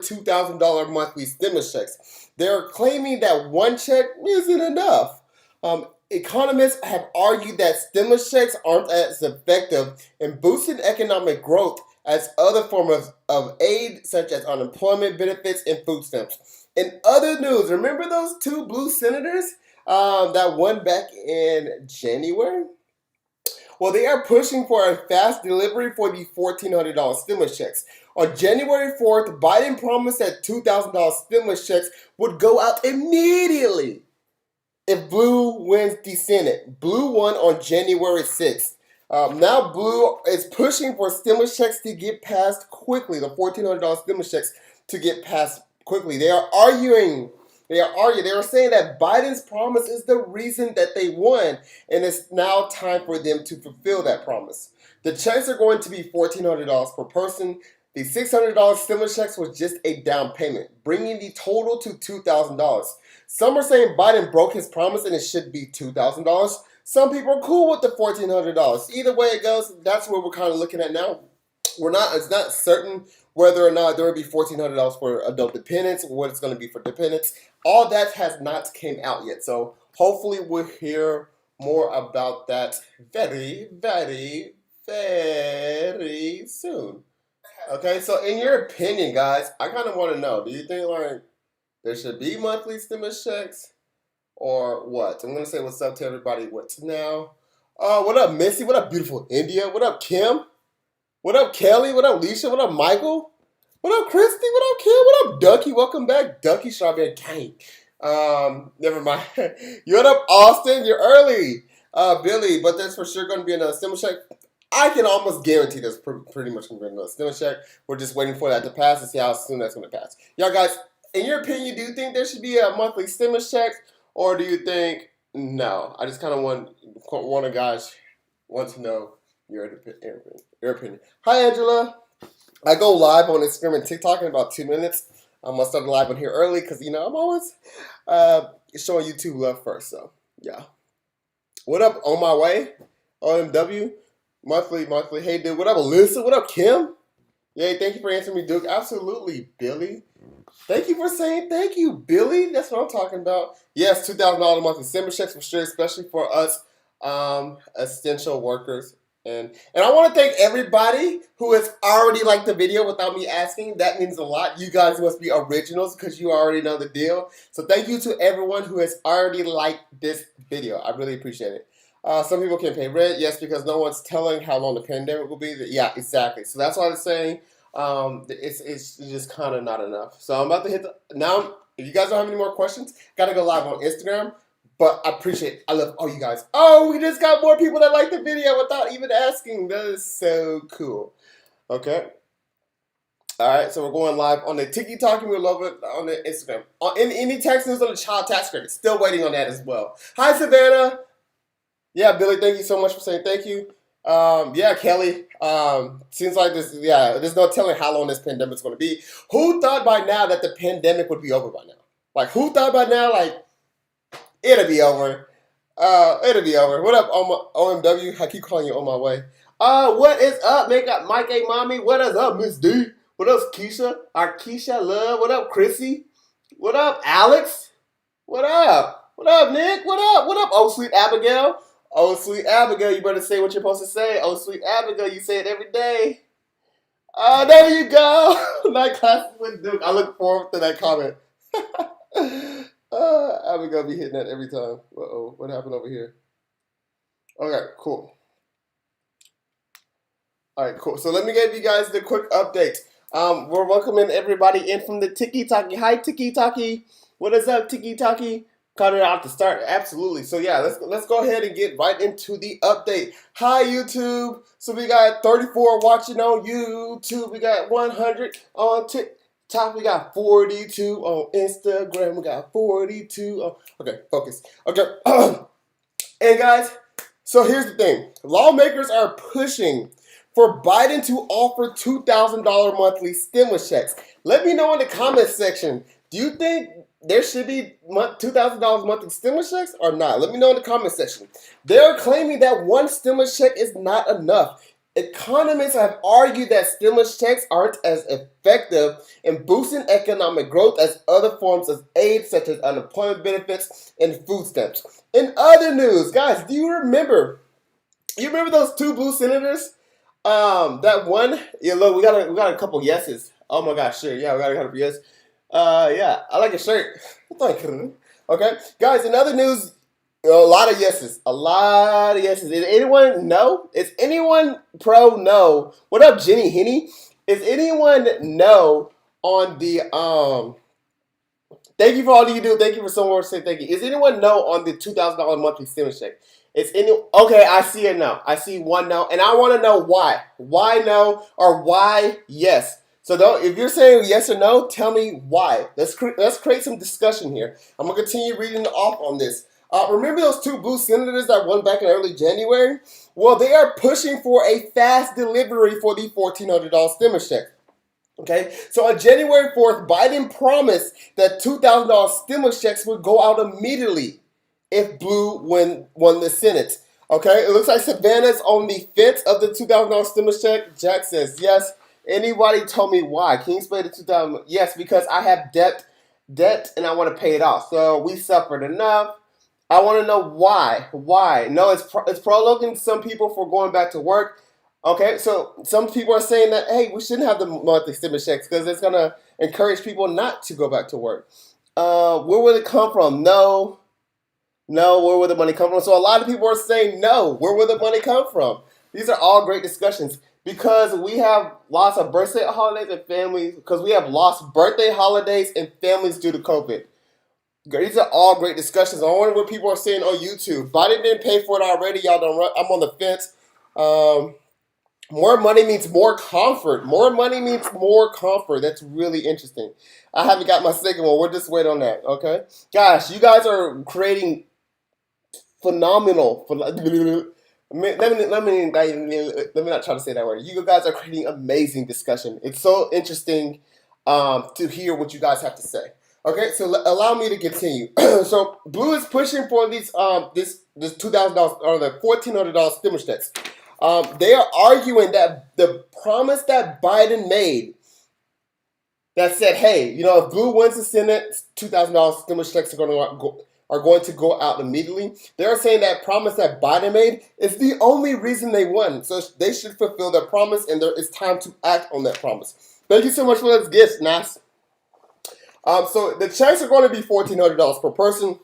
$2,000 monthly stimulus checks. They're claiming that one check isn't enough. Economists have argued that stimulus checks aren't as effective in boosting economic growth as other forms of aid, such as unemployment benefits and food stamps. In other news, remember those two blue senators that won back in January? Well, they are pushing for a fast delivery for the $1,400 stimulus checks. On January 4th, Biden promised that $2,000 stimulus checks would go out immediately if Blue wins the Senate. Blue won on January 6th. Now Blue is pushing for stimulus checks to get passed quickly, the $1,400 stimulus checks to get passed quickly. They are arguing. They are saying that Biden's promise is the reason that they won, and it's now time for them to fulfill that promise. The checks are going to be $1,400 per person. The $600 stimulus checks was just a down payment, bringing the total to $2,000. Some are saying Biden broke his promise and it should be $2,000. Some people are cool with the $1,400. Either way it goes, that's what we're kind of looking at now. It's not certain whether or not there will be $1,400 for adult dependents, or what it's going to be for dependents. All that has not came out yet. So hopefully we'll hear more about that very, very, very soon. Okay, so in your opinion, guys, I kind of want to know, do you think like there should be monthly stimulus checks or what? I'm going to say what's up to everybody. What's now? What up, Missy? What up, beautiful India? What up, Kim? What up, Kelly? What up, Leisha? What up, Michael? What up, Christy? What up, Kim? What up, Ducky? Welcome back, Ducky Strawberry Gang. Never mind. You what up, Austin? You're early. Billy, but there's for sure going to be another stimulus check. I can almost guarantee there's pretty much going to be another stimulus check. We're just waiting for that to pass and see how soon that's going to pass. Y'all guys, in your opinion, do you think there should be a monthly stimulus check, or do you think no? I just kind of want to guys want to know your opinion. Hi, Angela. I go live on Instagram and TikTok in about 2 minutes. I'm gonna start live on here early because I'm always showing YouTube love first. So yeah. What up? On my way. OMW. Monthly. Hey, dude. What up, Alyssa? What up, Kim? Yay, thank you for answering me, Duke. Absolutely, Billy. Thank you for saying thank you, Billy. That's what I'm talking about. Yes, $2,000 monthly stimulus checks for sure, especially for us essential workers. And I want to thank everybody who has already liked the video without me asking. That means a lot. You guys must be originals because you already know the deal. So thank you to everyone who has already liked this video. I really appreciate it. Some people can pay rent, yes, because no one's telling how long the pandemic will be. Yeah, exactly. So that's why I'm saying it's just kind of not enough. So I'm about to hit now. If you guys don't have any more questions, gotta go live on Instagram. But I love all you guys. Oh, we just got more people that like the video without even asking. That is so cool. Okay. All right, so we're going live on the TikTok, and we'll love it on the Instagram. Any tax news on the child tax credit. Still waiting on that as well. Hi, Savannah. Yeah, Billy, thank you so much for saying thank you. Yeah, Kelly. Seems like there's no telling how long this pandemic's going to be. Who thought by now that the pandemic would be over by now? Like, who thought by now, like, it'll be over. It'll be over. What up, OMW? I keep calling you on my way. What is up, Mike A. Mommy? What is up, Miss D? What up, Keisha? Our Keisha Love. What up, Chrissy? What up, Alex? What up? What up, Nick? What up? What up, oh, sweet Abigail? Oh, sweet Abigail, you better say what you're supposed to say. Oh, sweet Abigail, you say it every day. There you go. Night classes with Duke. I look forward to that comment. Abigail be hitting that every time. Uh-oh, what happened over here? Okay, cool. All right, cool. So let me give you guys the quick update. We're welcoming everybody in from the Tiki Taki. Hi, Tiki Taki. What is up, Tiki Taki? Cut it out to start. Absolutely. So yeah, let's go ahead and get right into the update. Hi, YouTube. So we got 34 watching on YouTube. We got 100 on TikTok. We got 42 on Instagram. We got 42 on... Okay, focus. Okay. And guys, so here's the thing. Lawmakers are pushing for Biden to offer $2,000 monthly stimulus checks. Let me know in the comments section. Do you think there should be $2,000 monthly stimulus checks or not? Let me know in the comment section. They're claiming that one stimulus check is not enough. Economists have argued that stimulus checks aren't as effective in boosting economic growth as other forms of aid, such as unemployment benefits and food stamps. In other news, guys, do you remember? You remember those two blue senators? That one. Yeah, look, we got a couple yeses. Oh my gosh, sure, yeah, we got a couple yeses. Yeah, I like your shirt. Thank you. Okay, guys. In other news, a lot of yeses. A lot of yeses. Is anyone no? Is anyone pro no? What up, Jenny Henney? Is anyone no on the Thank you for all you do. Thank you for someone saying thank you. Is anyone no on the $2,000 monthly stimulus check? Is any okay? I see a no. I see one no, and I want to know why. Why no or why yes? So don't. If you're saying yes or no, tell me why. Let's create some discussion here. I'm gonna continue reading off on this. Remember those two blue senators that won back in early January? Well, they are pushing for a fast delivery for the $1,400 stimulus check. Okay, so on January 4th, Biden promised that $2,000 stimulus checks would go out immediately if Blue won the Senate. Okay, it looks like Savannah's on the fence of the $2,000 stimulus check. Jack says yes. Anybody told me why? Can you explain the 2,000? Yes, because I have debt, and I want to pay it off. So we suffered enough. I want to know why. Why? No, it's prologuing some people for going back to work. Okay, so some people are saying that hey, we shouldn't have the monthly stimulus checks because it's gonna encourage people not to go back to work. Where will it come from? No, no. Where will the money come from? So a lot of people are saying no. Where will the money come from? These are all great discussions because we have lots of birthday holidays and families because we have lost birthday holidays and families due to COVID. These are all great discussions. I wonder what people are saying on YouTube. Biden didn't pay for it already. Y'all don't run. I'm on the fence. More money means more comfort. More money means more comfort. That's really interesting. I haven't got my second one. We're just waiting on that. Okay, gosh, you guys are creating phenomenal. Let me not try to say that word. You guys are creating amazing discussion. It's so interesting to hear what you guys have to say. Okay, so allow me to continue. So Blue is pushing for this $2,000 or the $1,400 stimulus checks. They are arguing that the promise that Biden made that said, hey, if Blue wins the Senate, $2,000 stimulus checks are going to go out immediately. They're saying that promise that Biden made is the only reason they won. So they should fulfill their promise, and it's time to act on that promise. Thank you so much for those gifts, Nas. So the checks are going to be $1,400 per person.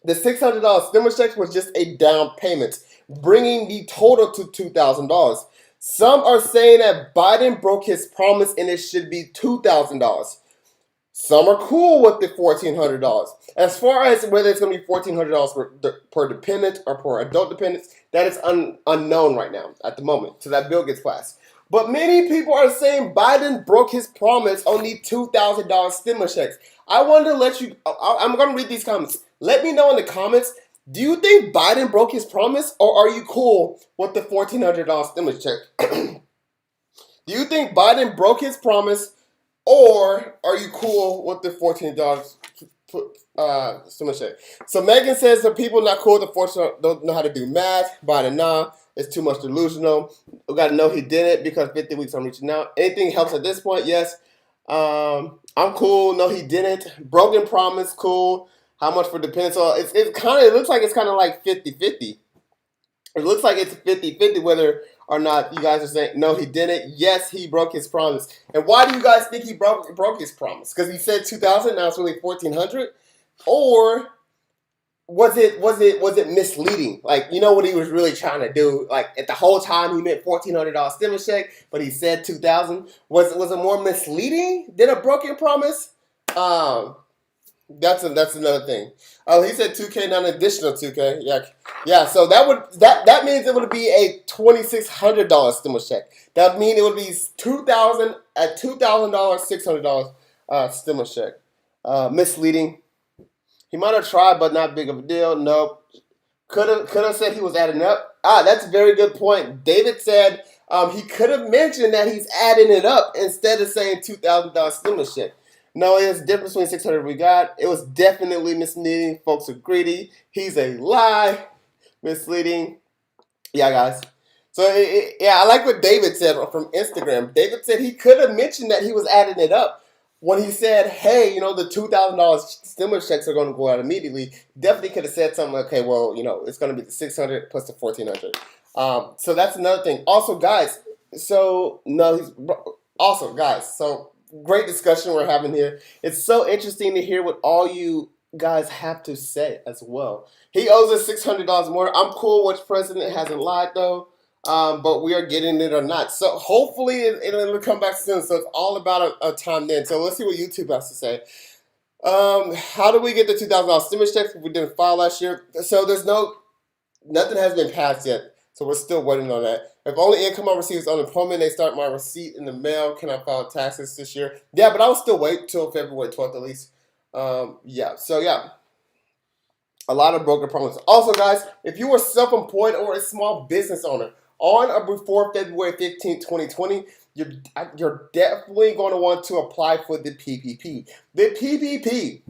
The $600 stimulus checks was just a down payment, bringing the total to $2,000. Some are saying that Biden broke his promise and it should be $2,000. Some are cool with the $1,400. As far as whether it's going to be $1,400 per dependent or per adult dependent, that is unknown right now at the moment, so that bill gets passed. But many people are saying Biden broke his promise on the $2,000 stimulus checks. I wanted to let you, I'm going to read these comments. Let me know in the comments, do you think Biden broke his promise or are you cool with the $1,400 stimulus check? Do you think Biden broke his promise or are you cool with the $14 stimulus check? So Megan says the people not cool with the $14 don't know how to do math. Biden, nah, it's too much delusional. We got to know he did it because 50 weeks I'm reaching out. Anything helps at this point? Yes. I'm cool. No, he didn't. Broken promise, cool. How much for dependents? So it looks like it's kind of like 50-50. It looks like it's 50-50 whether or not you guys are saying, no, he didn't. Yes, he broke his promise. And why do you guys think he broke his promise? Because he said 2,000, now it's really 1,400? Or was it misleading? Like, you know what he was really trying to do? Like, at the whole time he meant $1,400 stimulus check, but he said 2,000. Was it more misleading than a broken promise? That's another thing. Oh, he said 2K, not an additional 2K. Yeah. So that means it would be a $2,600 stimulus check. That would mean it would be $2,000 $600 stimulus check. Misleading. He might have tried, but not big of a deal. Nope. Could have said he was adding up. That's a very good point. David said he could have mentioned that he's adding it up instead of saying $2,000 stimulus check. No, it's a difference between 600 we got. It was definitely misleading. Folks are greedy. He's a lie. Misleading. Yeah, guys. So yeah, I like what David said from Instagram. David said he could have mentioned that he was adding it up when he said, "Hey, the $2,000 stimulus checks are going to go out immediately." Definitely could have said something like, "Okay, well, it's going to be the 600 plus the 1,400." So that's another thing. Also, guys. So no, he's also guys. So great discussion we're having here. It's so interesting to hear what all you guys have to say as well. He owes us $600 more. I'm cool. Which president hasn't lied though? But we are getting it or not. So hopefully it'll come back soon. So it's all about a time then. So let's see what YouTube has to say. How do we get the $2,000 stimulus checks if we didn't file last year? So nothing has been passed yet. So we're still waiting on that. If only income I receive is unemployment, they start my receipt in the mail. Can I file taxes this year? Yeah, but I'll still wait till February 12th at least. Yeah. So yeah. A lot of broken promises. Also, guys, if you are self-employed or a small business owner on or before February 15, 2020, you're definitely going to want to apply for the PPP. The PPP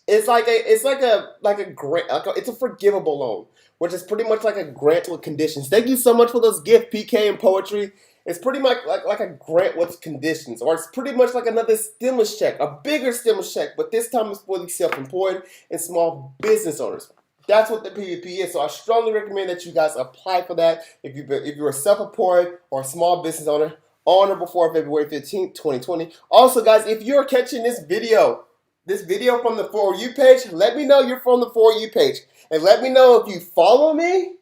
it's like a grant. It's a forgivable loan, which is pretty much like a grant with conditions. Thank you so much for those gift PK and poetry. It's pretty much like a grant with conditions, or it's pretty much like another stimulus check, a bigger stimulus check, but this time it's for the self-employed and small business owners. That's what the PPP is. So I strongly recommend that you guys apply for that if you're a self-employed or a small business owner on or before February 15th, 2020. Also, guys, if you're catching this video from the For You page, let me know you're from the For You page. And let me know if you follow me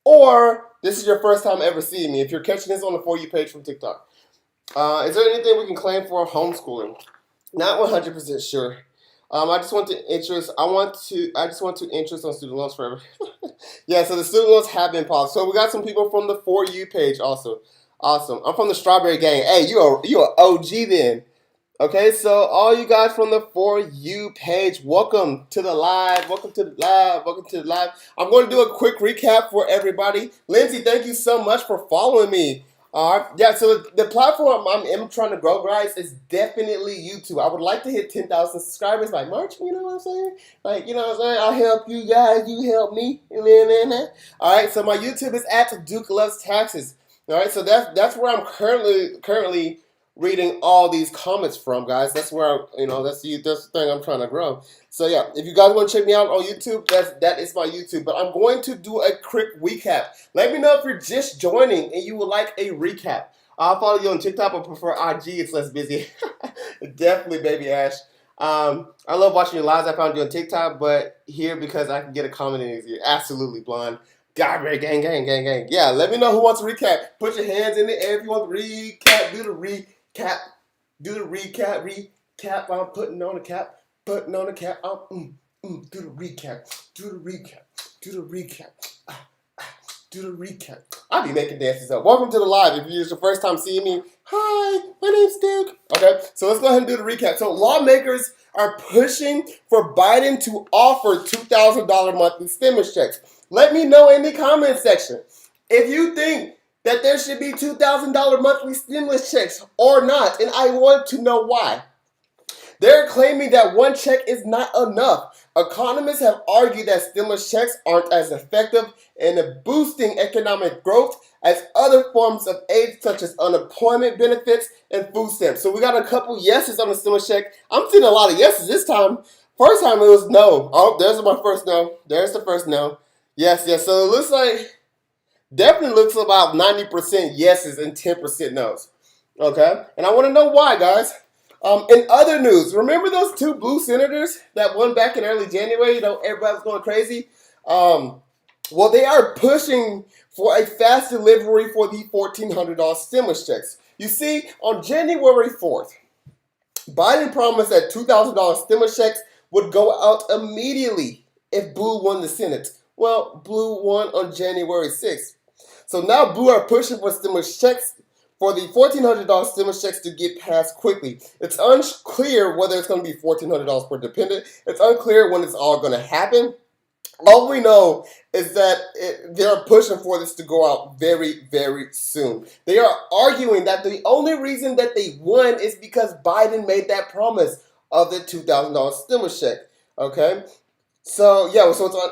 or this is your first time ever seeing me. If you're catching this on the For You page from TikTok. Is there anything we can claim for homeschooling? Not 100% sure. I just want to interest on student loans forever. Yeah, so the student loans have been paused. So we got some people from the For You page also. Awesome. I'm from the Strawberry Gang. Hey, you are OG then. Okay, so all you guys from the For You page, welcome to the live. Welcome to the live. Welcome to the live. I'm going to do a quick recap for everybody. Lindsay, thank you so much for following me. Yeah, so the platform I'm trying to grow, guys, is definitely YouTube. I would like to hit 10,000 subscribers by March, you know what I'm saying? Like, you know what I'm saying? I'll help you guys, you help me. All right, so my YouTube is at Duke Loves Taxes. All right, so that's where I'm currently reading all these comments from, guys. That's where that's the thing I'm trying to grow. So yeah, if you guys want to check me out on YouTube, that is my YouTube. But I'm going to do a quick recap. Let me know if you're just joining and you would like a recap. I'll follow you on TikTok, but prefer IG. It's less busy. Definitely, baby Ash. I love watching your lives. I found you on TikTok, but here because I can get a comment in easier. Absolutely, blonde. Strawberry gang, gang, gang, gang. Yeah, let me know who wants to recap. Put your hands in the air if you want to recap. Do the recap. Do the recap. I'm putting on the cap. Do the recap. Do the recap. Do the recap. I'll be making dances up. Welcome to the live. If it's your first time seeing me, hi, my name's Duke. Okay, so let's go ahead and do the recap. So lawmakers are pushing for Biden to offer $2,000 monthly stimulus checks. Let me know in the comment section if you think that there should be $2,000 monthly stimulus checks or not, and I want to know why. They're claiming that one check is not enough. Economists have argued that stimulus checks aren't as effective in boosting economic growth as other forms of aid such as unemployment benefits and food stamps. So we got a couple yeses on the stimulus check. I'm seeing a lot of yeses this time. First time it was no. Oh, there's my first no. There's the first no. Yes. So it looks like, definitely looks about 90% yeses and 10% no's. Okay? And I want to know why, guys. In other news, remember those two blue senators that won back in early January? Everybody was going crazy. Well, they are pushing for a fast delivery for the $1,400 stimulus checks. You see, on January 4th, Biden promised that $2,000 stimulus checks would go out immediately if Blue won the Senate. Well, Blue won on January 6th. So now Blue are pushing for stimulus checks, for the $1,400 stimulus checks to get passed quickly. It's unclear whether it's going to be $1,400 per dependent. It's unclear when it's all going to happen. All we know is that they're pushing for this to go out very, very soon. They are arguing that the only reason that they won is because Biden made that promise of the $2,000 stimulus check. Okay? So, yeah, so it's on.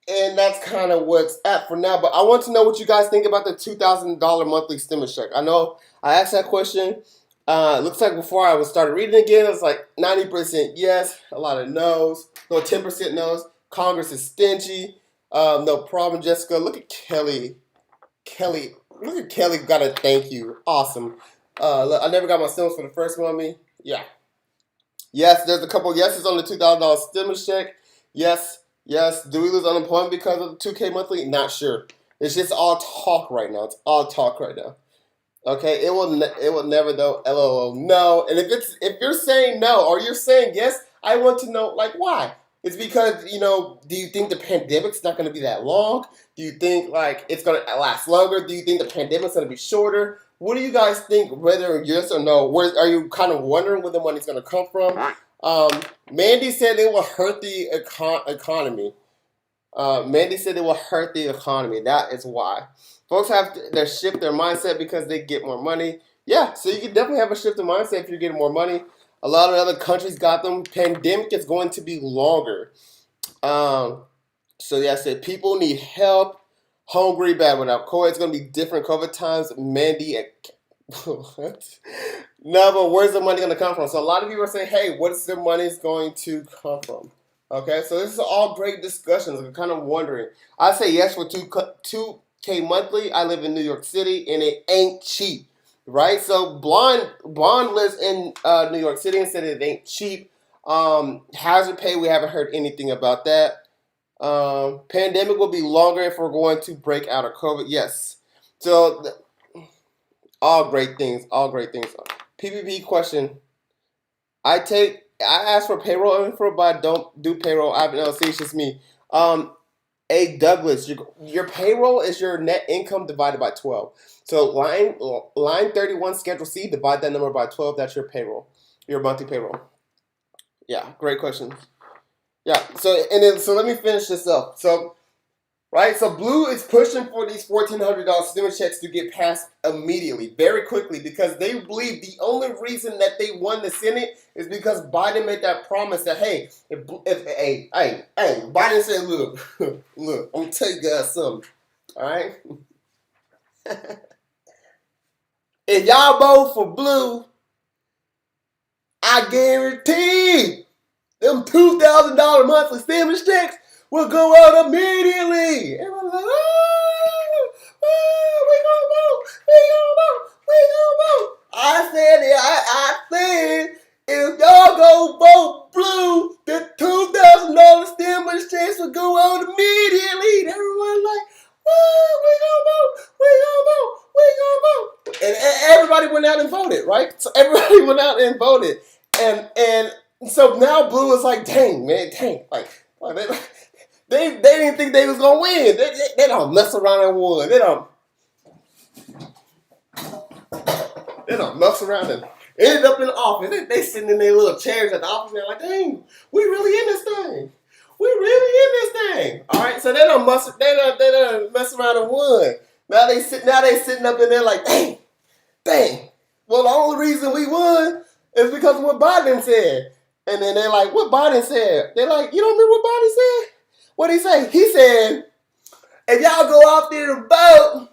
And that's kind of what's at for now. But I want to know what you guys think about the $2,000 monthly stimulus check. I know I asked that question. It looks like before I was started reading again, it was like 90% yes, a lot of no's, no 10% no's. Congress is stingy. No problem, Jessica. Look at Kelly. Kelly, look at Kelly. Got a thank you. Awesome. Look, I never got my stimulus for the first one. Me, yeah. Yes, there's a couple yeses on the $2,000 stimulus check. Yes, yes. Do we lose unemployment because of the 2K monthly? Not sure. It's just all talk right now. It's all talk right now. Okay, it will never though. LOL. No. And if you're saying no or you're saying yes, I want to know like why. It's because do you think the pandemic's not going to be that long? Do you think like it's going to last longer? Do you think the pandemic's going to be shorter? What do you guys think? Whether yes or no? Where are you kind of wondering where the money's going to come from? Mandy said it will hurt the economy. Mandy said it will hurt the economy. That is why. Folks have to shift their mindset because they get more money. Yeah, so you can definitely have a shift in mindset if you're getting more money. A lot of other countries got them. Pandemic is going to be longer. So yeah, I said people need help. Hungry, bad without COVID. It's going to be different COVID times. Mandy, what? No, but where's the money going to come from? So a lot of people are saying, hey, what's the money going to come from? Okay, so this is all great discussions. I'm kind of wondering. I say yes for 2K monthly. I live in New York City, and it ain't cheap, right? So Blonde lives in New York City and said it ain't cheap. Hazard pay, we haven't heard anything about that. Pandemic will be longer if we're going to break out of COVID. Yes. So all great things. All great things. PPP question. I ask for payroll info, but I don't do payroll. I have an LLC. It's just me. A Douglas, your payroll is your net income divided by 12. So line 31, Schedule C, divide that number by 12. That's your payroll, your monthly payroll. Yeah, great question. Yeah. So let me finish this up. So right? So Blue is pushing for these $1,400 stimulus checks to get passed immediately, very quickly, because they believe the only reason that they won the Senate is because Biden made that promise that, hey, Biden said, look, look, I'm gonna tell you guys something, all right? If y'all vote for Blue, I guarantee them $2,000 monthly stimulus checks will go out immediately. Everyone's like, we gonna vote. I said, if y'all go vote Blue, the $2,000 stimulus checks will go out immediately. And everyone's like, we gonna vote. And everybody went out and voted, right? So everybody went out and voted. And so now Blue is like, dang, man, dang. Like they didn't think they was going to win. They don't mess around and won. They don't mess around and ended up in the office. They sitting in their little chairs at the office and they're like, dang, we really in this thing. We really in this thing. All right, so they don't mess around and won. Now they sitting up in there like, dang. Well, the only reason we won is because of what Biden said. And then they're like, what Biden said? They're like, you don't remember what Biden said? What'd he say? He said, if y'all go out there to vote,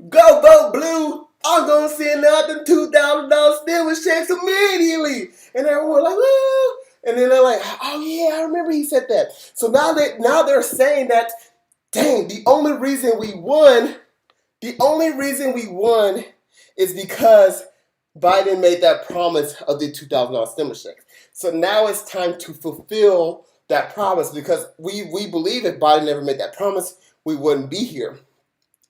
go vote Blue, I'm going to send out them $2,000 stimulus checks immediately. And everyone like, woo. And then they're like, oh yeah, I remember he said that. So now they're saying that, dang, the only reason we won is because Biden made that promise of the $2,000 stimulus check. So now it's time to fulfill that promise because we believe if Biden never made that promise, we wouldn't be here.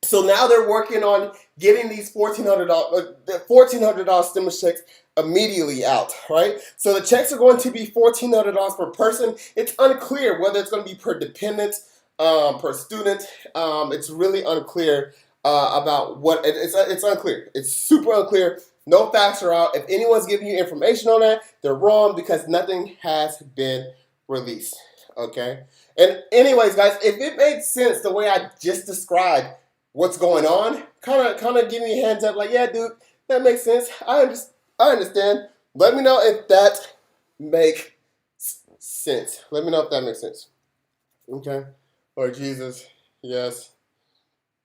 So now they're working on getting these $1,400 stimulus checks immediately out, right? So the checks are going to be $1,400 per person. It's unclear whether it's going to be per dependent, per student. It's really unclear about what it's unclear. It's super unclear. No facts are out. If anyone's giving you information on that, they're wrong because nothing has been released. Okay. And anyways, guys, if it made sense the way I just described what's going on, kind of give me a hands up, like, yeah, dude, that makes sense. I understand. Let me know if that makes sense. Let me know if that makes sense. Okay. Lord Jesus, yes.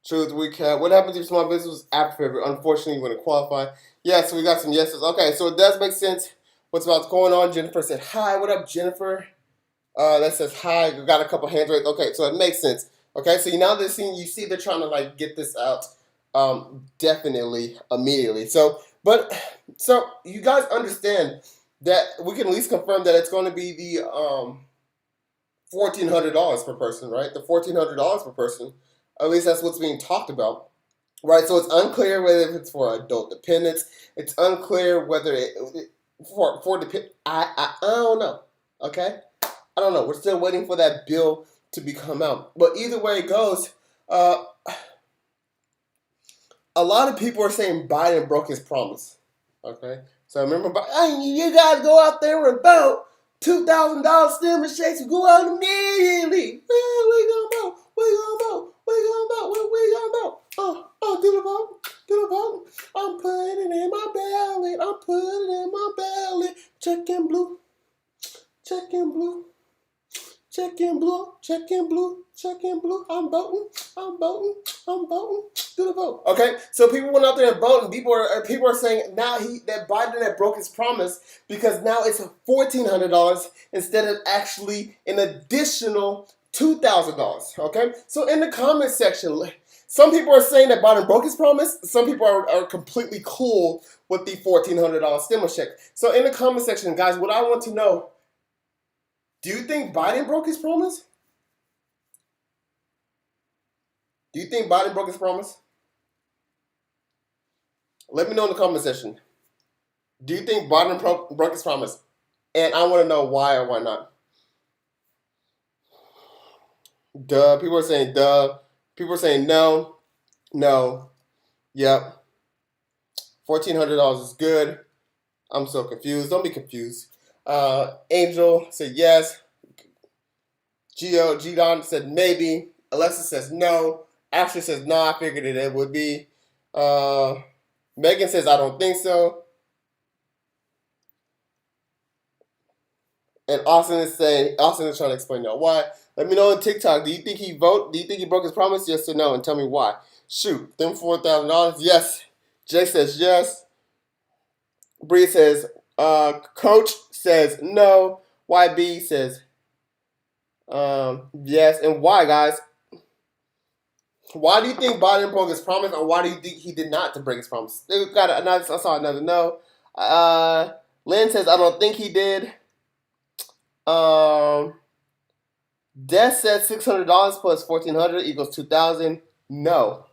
Truth recap. What happens if small business was after February? Unfortunately, you wouldn't qualify. Yeah, so we got some yeses. Okay, so it does make sense what's about going on. Jennifer said, hi, what up, Jennifer? That says hi. We got a couple hands raised. Okay, so it makes sense. Okay, so now they're seeing, you see they're trying to like get this out definitely immediately. So you guys understand that we can at least confirm that it's going to be the $1,400 per person, right? The $1,400 per person. At least that's what's being talked about, right? So it's unclear whether it's for adult dependents. It's unclear whether for depend. I don't know. Okay, I don't know. We're still waiting for that bill to become out. But either way it goes, a lot of people are saying Biden broke his promise. Okay, so remember, you guys go out there and vote. $2,000 stimulus checks will go out immediately. We gonna vote. We gonna vote. We gonna vote. We gonna vote. Do the vote. Do the vote. I'm putting it in my ballot. I'm putting it in my ballot. Check in blue. Check in blue. Check in blue, check in blue, check in blue. I'm voting, I'm voting, I'm voting. Do the vote. Okay, so people went out there and voted, and people are saying now that Biden had broke his promise because now it's $1,400 instead of actually an additional $2,000. Okay, so in the comment section, some people are saying that Biden broke his promise. Some people are completely cool with the $1,400 stimulus check. So in the comment section, guys, what I want to know. Do you think Biden broke his promise? Do you think Biden broke his promise? Let me know in the comment section. Do you think Biden broke his promise? And I want to know why or why not. Duh. People are saying duh. People are saying no. No. Yep. $1,400 is good. I'm so confused. Don't be confused. Angel said yes. G-Don said maybe. Alexa says no. Ashley says no. I figured it would be. Megan says I don't think so. And Austin is trying to explain now why. Let me know on TikTok. Do you think he vote? Do you think he broke his promise? Yes or no? And tell me why. Shoot, them $4,000. Yes. Jay says yes. Bree says Coach says no. YB says yes. And why, guys? Why do you think Biden broke his promise, or why do you think he did not to break his promise? I saw another no. Lynn says I don't think he did. Des says $600 plus $1,400 equals $2,000. No.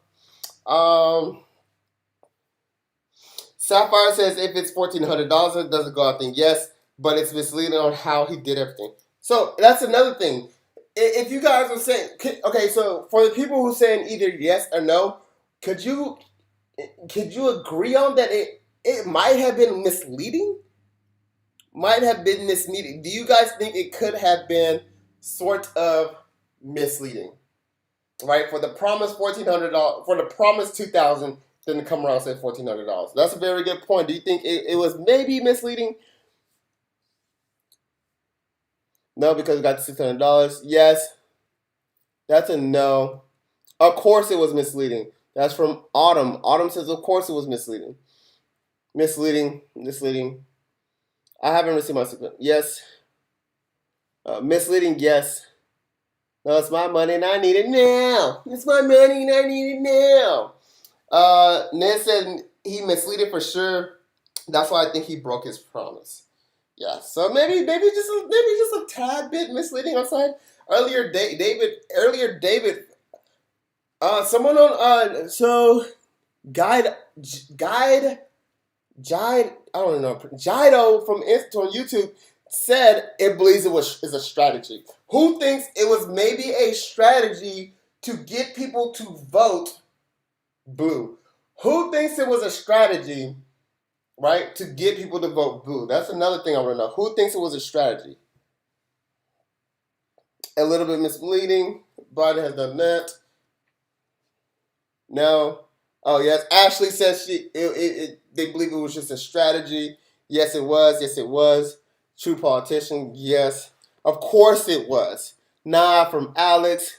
Sapphire says if it's $1,400, it doesn't go out. Then yes, but it's misleading on how he did everything. So that's another thing. If you guys are saying, okay, so for the people who are saying either yes or no, could you agree on that it might have been misleading? Might have been misleading. Do you guys think it could have been sort of misleading? Right? For the promise $1,400, for the promise $2,000, then to come around and say $1,400. That's a very good point. Do you think it was maybe misleading? No, because we got the $600. Yes. That's a no. Of course it was misleading. That's from Autumn. Autumn says, of course it was misleading. Misleading. I haven't received my $600. Yes. Misleading, yes. No, it's my money and I need it now. It's my money and I need it now. Ned said he misleading for sure. That's why I think he broke his promise. Yeah, so maybe just a tad bit misleading outside. Earlier, David. Someone on Guide. I don't know. Jido from on YouTube said it believes is a strategy. Who thinks it was maybe a strategy to get people to vote blue? Who thinks it was a strategy, right, to get people to vote blue? That's another thing I want to know. Who thinks it was a strategy? A little bit misleading. Biden has done that. No. Oh, yes. Ashley says they believe it was just a strategy. Yes, it was. Yes, it was. True politician. Yes. Of course it was. Nah from Alex.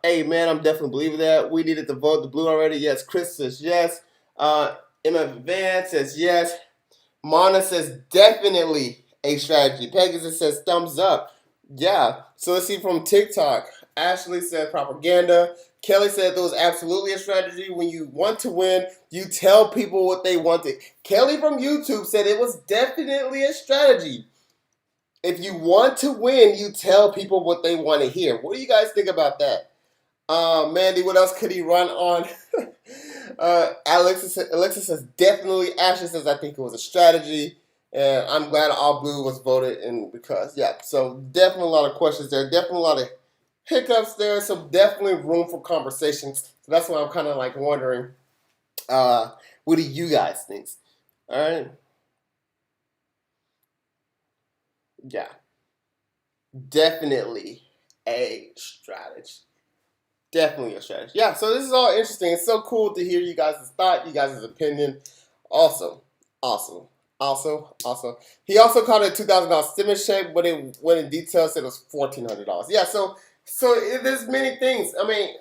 Hey man, I'm definitely believing that. We needed to vote the blue already. Yes. Chris says yes. MF Van says yes. Mana says definitely a strategy. Pegasus says thumbs up. Yeah. So let's see from TikTok. Ashley said propaganda. Kelly said there was absolutely a strategy. When you want to win, you tell people what they wanted. Kelly from YouTube said it was definitely a strategy. If you want to win, you tell people what they want to hear. What do you guys think about that? Mandy, what else could he run on? Alexis says definitely. Ashley says I think it was a strategy, and I'm glad all blue was voted in because yeah. So definitely a lot of questions there. Definitely a lot of hiccups there. So definitely room for conversations. So that's why I'm kind of like wondering, what do you guys think? All right, yeah, definitely a strategy. Definitely a strategy. Yeah, so this is all interesting. It's so cool to hear you guys' thought, you guys' opinion. Awesome. Awesome. Also. He also called it $2,000 stimulus check, but it went in detail, said it was $1,400. Yeah, there's many things. I mean,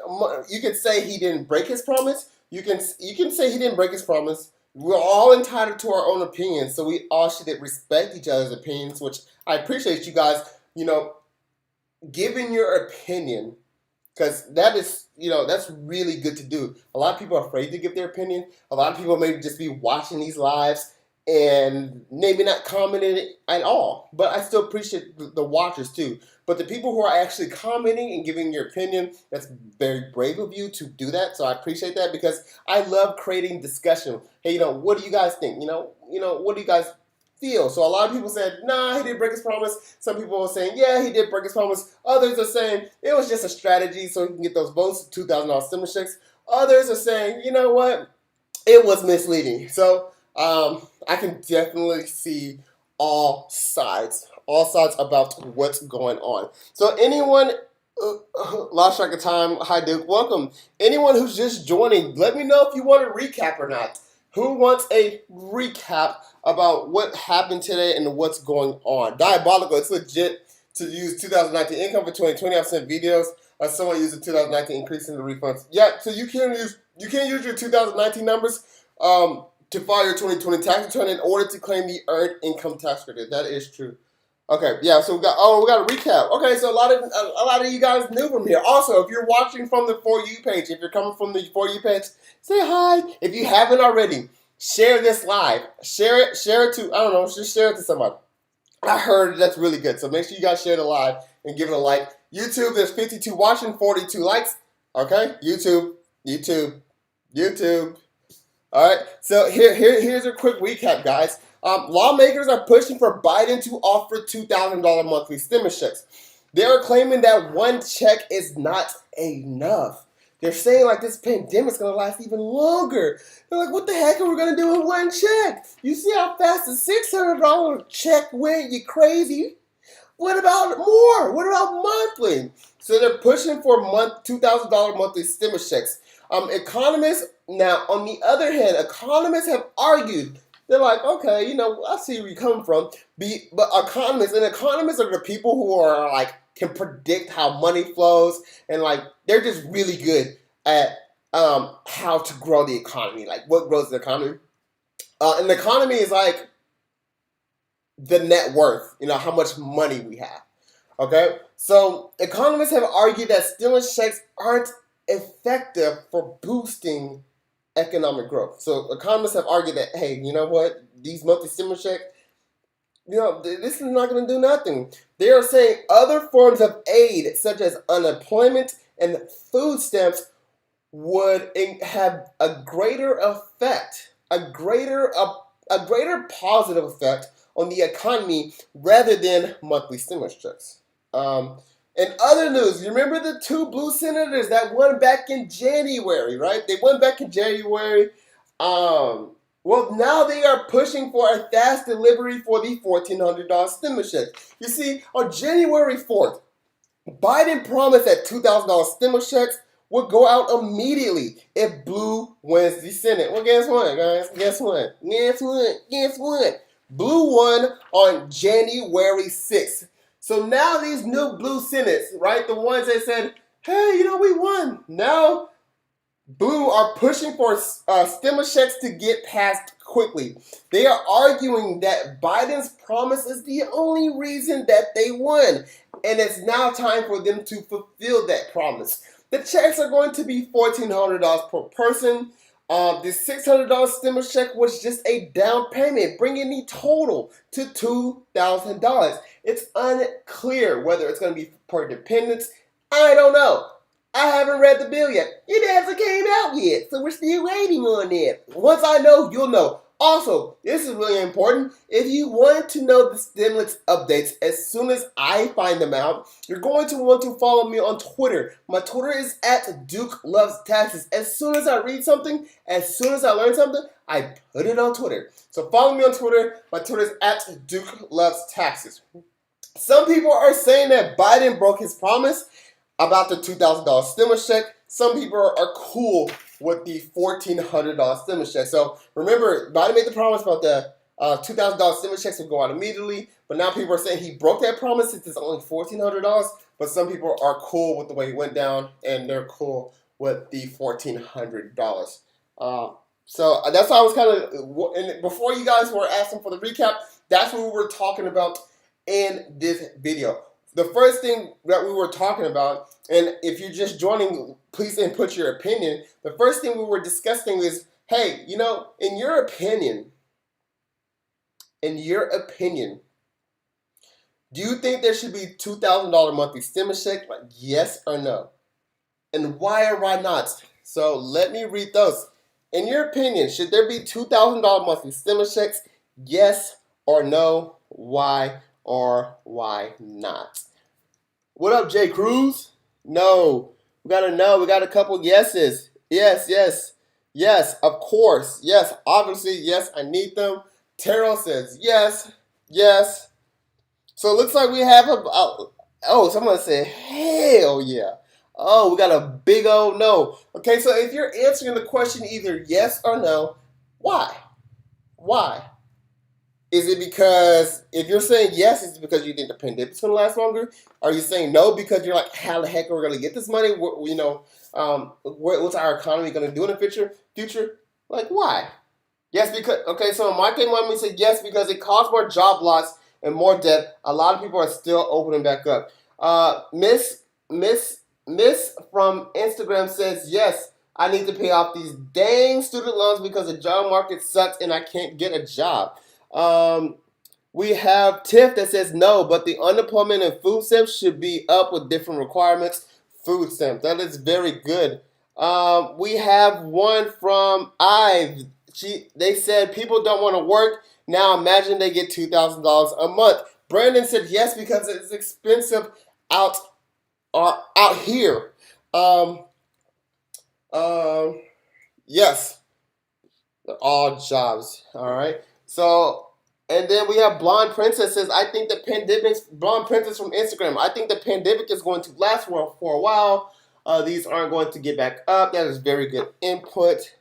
you can say he didn't break his promise. You can say he didn't break his promise. We're all entitled to our own opinions, so we all should respect each other's opinions, which I appreciate you guys, giving your opinion because that is, that's really good to do. A lot of people are afraid to give their opinion. A lot of people may just be watching these lives and maybe not commenting at all. But I still appreciate the watchers too. But the people who are actually commenting and giving your opinion, that's very brave of you to do that. So I appreciate that because I love creating discussion. Hey, what do you guys think? What do you guys feel? So a lot of people said, nah, he didn't break his promise. Some people are saying, yeah, he did break his promise. Others are saying it was just a strategy so he can get those votes, $2,000 stimulus checks. Others are saying, you know what, it was misleading. So I can definitely see all sides about what's going on. So anyone lost track of time, hi Duke, welcome. Anyone who's just joining, let me know if you want a recap or not. Who wants a recap about what happened today and what's going on? Diabolical. It's legit to use 2019 income for 2020. I've sent videos of someone using 2019 increase in the refunds. Yeah, so you can use your 2019 numbers to file your 2020 tax return in order to claim the earned income tax credit. That is true. Okay, yeah. So we got a recap. Okay, so a lot of you guys knew from here. Also, if you're watching from the For You page, if you're coming from the For You page, say hi. If you haven't already, share this live. Share it to just share it to somebody. I heard that's really good. So make sure you guys share the live and give it a like. YouTube, there's 52 watching, 42 likes. Okay, YouTube. All right. So here's a quick recap, guys. Lawmakers are pushing for Biden to offer $2,000 monthly stimulus checks. They are claiming that one check is not enough. They're saying like this pandemic's gonna last even longer. They're like, what the heck are we gonna do with one check? You see how fast the $600 check went? You crazy? What about more? What about monthly? So they're pushing for $2,000 monthly stimulus checks. Economists, now on the other hand, economists have argued. They're like, okay, I see where you come from. But economists are the people who are like can predict how money flows and like they're just really good at how to grow the economy, like what grows the economy. And the economy is like the net worth, how much money we have. Okay, so economists have argued that stimulus checks aren't effective for boosting economic growth. So economists have argued that, hey, you know what? These monthly stimulus checks, this is not going to do nothing. They are saying other forms of aid, such as unemployment and food stamps, would have a greater effect, a greater positive effect on the economy rather than monthly stimulus checks. In other news, you remember the two blue senators that won back in January, right? They won back in January. Well, now they are pushing for a fast delivery for the $1,400 stimulus check. You see, on January 4th, Biden promised that $2,000 stimulus checks would go out immediately if blue wins the Senate. Well, guess what, guys? Guess what? Blue won on January 6th. So now these new blue senates, right, the ones that said, hey, we won. Now Blue are pushing for stimulus checks to get passed quickly. They are arguing that Biden's promise is the only reason that they won, and it's now time for them to fulfill that promise. The checks are going to be $1,400 per person. The $600 stimulus check was just a down payment, bringing the total to $2,000. It's unclear whether it's going to be per dependents. I don't know. I haven't read the bill yet. It hasn't came out yet, so we're still waiting on it. Once I know, you'll know. Also, this is really important. If you want to know the stimulus updates as soon as I find them out, you're going to want to follow me on Twitter. My Twitter is at Duke Loves Taxes. As soon as I read something, as soon as I learn something, I put it on Twitter. So follow me on Twitter. My Twitter is at Duke Loves Taxes. Some people are saying that Biden broke his promise about the $2,000 stimulus check. Some people are cool with the $1,400 stimulus check. So remember, Biden made the promise about the $2,000 stimulus checks would go out immediately, but now people are saying he broke that promise since it's only $1,400. But some people are cool with the way it went down, and they're cool with the $1,400. So that's why I was kind of, and before you guys were asking for the recap, that's what we were talking about in this video. The first thing that we were talking about, and if you're just joining, please input your opinion. The first thing we were discussing is, hey, in your opinion, do you think there should be $2,000 monthly stimulus check? Like, yes or no? And why or why not? So let me read those. In your opinion, should there be $2,000 monthly stimulus checks? Yes or no? Why or why not? What up, Jay Cruz? No. We got a no. We got a couple yeses. Yes, yes. Yes, of course. Yes, obviously. Yes, I need them. Terrell says yes. Yes. So it looks like we have someone said hell yeah. Oh, we got a big old no. Okay, so if you're answering the question either yes or no, why? Why? Is it because, if you're saying yes, is it because you think the pandemic's going to last longer? Are you saying no because you're like, how the heck are we going to get this money? What's our economy going to do in the future? Like, why? Yes, because, okay, so my thing wanted me to say yes because it caused more job loss and more debt. A lot of people are still opening back up. Miss from Instagram says, yes, I need to pay off these dang student loans because the job market sucks and I can't get a job. We have Tiff that says no, but the unemployment and food stamps should be up with different requirements. Food stamps, that is very good. We have one from Ive. They said people don't want to work. Now imagine they get $2,000 a month. Brandon said yes because it's expensive out here. Yes, all jobs. All right. So. And then we have Blonde Princess says, Blonde Princess from Instagram, I think the pandemic is going to last for a while. These aren't going to get back up. That is very good input.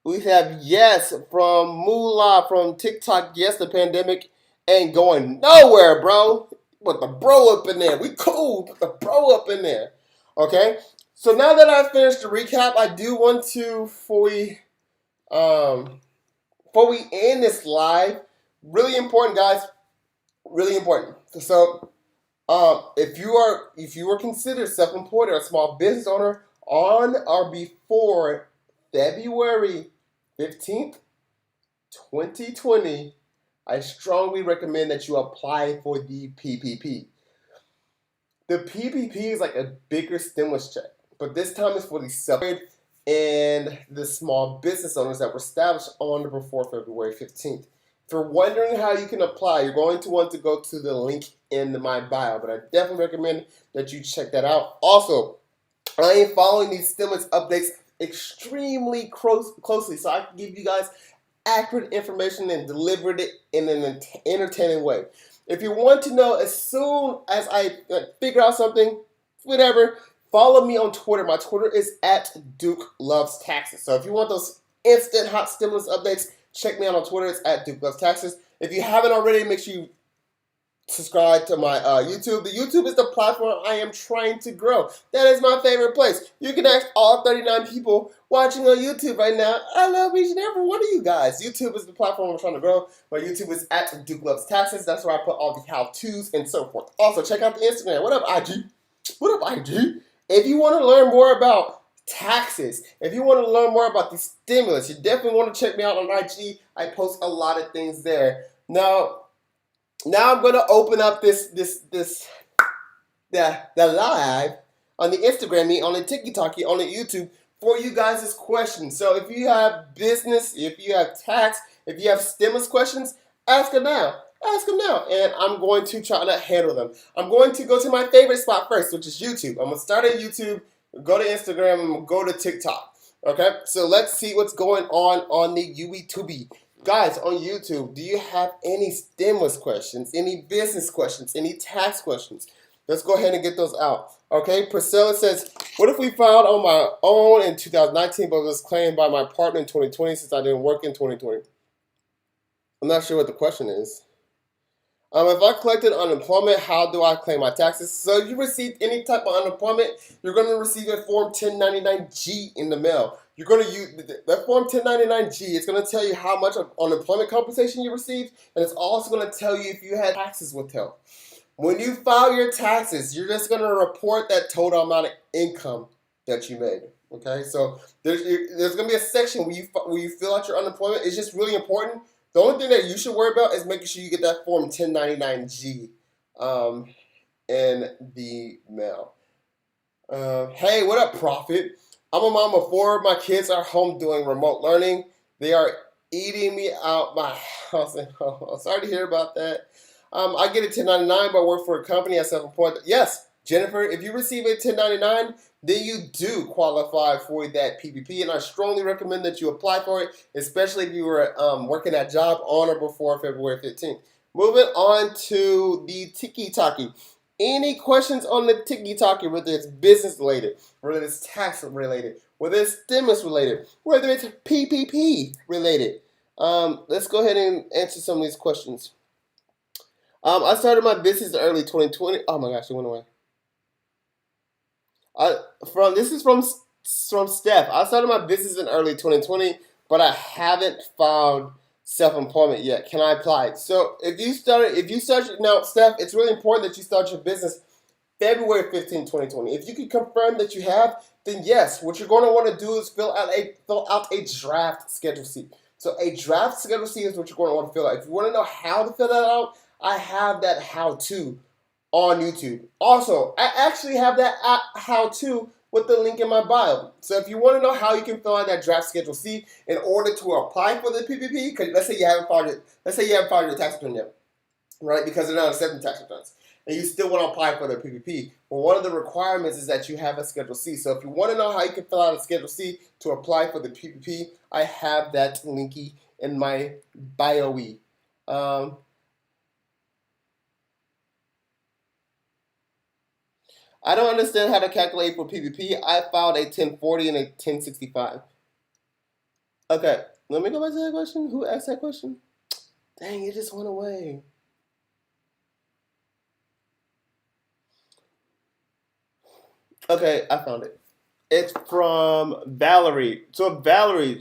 We have yes from Moolah from TikTok. Yes, the pandemic ain't going nowhere, bro. Put the bro up in there. We cool. Put the bro up in there. Okay? So now that I've finished the recap, I do want to, before we end this live, really important, guys, really important. So, if you are considered self-employed or a small business owner on or before February 15th, 2020, I strongly recommend that you apply for the PPP. The PPP is like a bigger stimulus check, but this time it's for the self-employed and the small business owners that were established on or before February 15th. If you're wondering how you can apply, you're going to want to go to the link in my bio, but I definitely recommend that you check that out. Also, I am following these stimulus updates extremely closely, so I can give you guys accurate information and deliver it in an entertaining way. If you want to know as soon as I figure out something, whatever, follow me on Twitter. My Twitter is at Duke Loves Taxes. So if you want those instant hot stimulus updates, check me out on Twitter. It's at Duke Loves Taxes. If you haven't already, make sure you subscribe to my YouTube. The YouTube is the platform I am trying to grow. That is my favorite place. You can ask all 39 people watching on YouTube right now. I love each and every one of you guys. YouTube is the platform I'm trying to grow. My YouTube is at Duke Loves Taxes. That's where I put all the how-tos and so forth. Also, check out the Instagram. What up, IG? What up, IG? If you want to learn more about taxes, if you want to learn more about the stimulus, you definitely want to check me out on IG. I post a lot of things there. Now I'm gonna open up the live on the Instagram, on the TikTok, on the YouTube for you guys' questions. So if you have business, if you have tax, if you have stimulus questions, ask them now. Ask them now, and I'm going to try to handle them. I'm going to go to my favorite spot first, which is YouTube. I'm gonna start at YouTube, go to Instagram, and go to TikTok. Okay, so let's see what's going on the YouTube. Guys, on YouTube, do you have any stimulus questions, any business questions, any tax questions? Let's go ahead and get those out. Okay, Priscilla says, what if we filed on my own in 2019 but was claimed by my partner in 2020 since I didn't work in 2020? I'm not sure what the question is. If I collected unemployment, how do I claim my taxes? So if you received any type of unemployment, you're going to receive a Form 1099-G in the mail. You're going to use that Form 1099-G. It's going to tell you how much of unemployment compensation you received, and it's also going to tell you if you had taxes withheld. When you file your taxes, you're just going to report that total amount of income that you made. Okay, so there's going to be a section where you fill out your unemployment. It's just really important. The only thing that you should worry about is making sure you get that Form 1099-G in the mail. Hey, what up, Prophet? I'm a mom of 4. My kids are home doing remote learning. They are eating me out my house and home. Sorry to hear about that. I get a 1099, but work for a company as self-employed. Yes, Jennifer, if you receive a 1099, then you do qualify for that PPP, and I strongly recommend that you apply for it, especially if you were working that job on or before February 15th. Moving on to the Tiki-Taki. Any questions on the Tiki-Taki, whether it's business related, whether it's tax related, whether it's stimulus related, whether it's PPP related? Let's go ahead and answer some of these questions. I started my business in early 2020. Oh my gosh, it went away. This is from Steph. I started my business in early 2020, but I haven't found self-employment yet. Can I apply? So if you start now, Steph, it's really important that you start your business February 15, 2020. If you can confirm that you have, then yes, what you're going to want to do is fill out a draft Schedule C. So a draft Schedule C is what you're going to want to fill out. If you want to know how to fill that out, I have that how-to on YouTube. Also, I actually have that how-to with the link in my bio. So if you want to know how you can fill out that draft Schedule C in order to apply for the PPP, because let's say you haven't filed your tax return yet, right? Because they're not accepting tax returns, and you still want to apply for the PPP. Well, one of the requirements is that you have a Schedule C. So if you want to know how you can fill out a Schedule C to apply for the PPP, I have that linky in my bio. I don't understand how to calculate for PPP. I filed a 1040 and a 1065. Okay, let me go back to that question. Who asked that question? Dang, it just went away. Okay, I found it. It's from Valerie. So Valerie,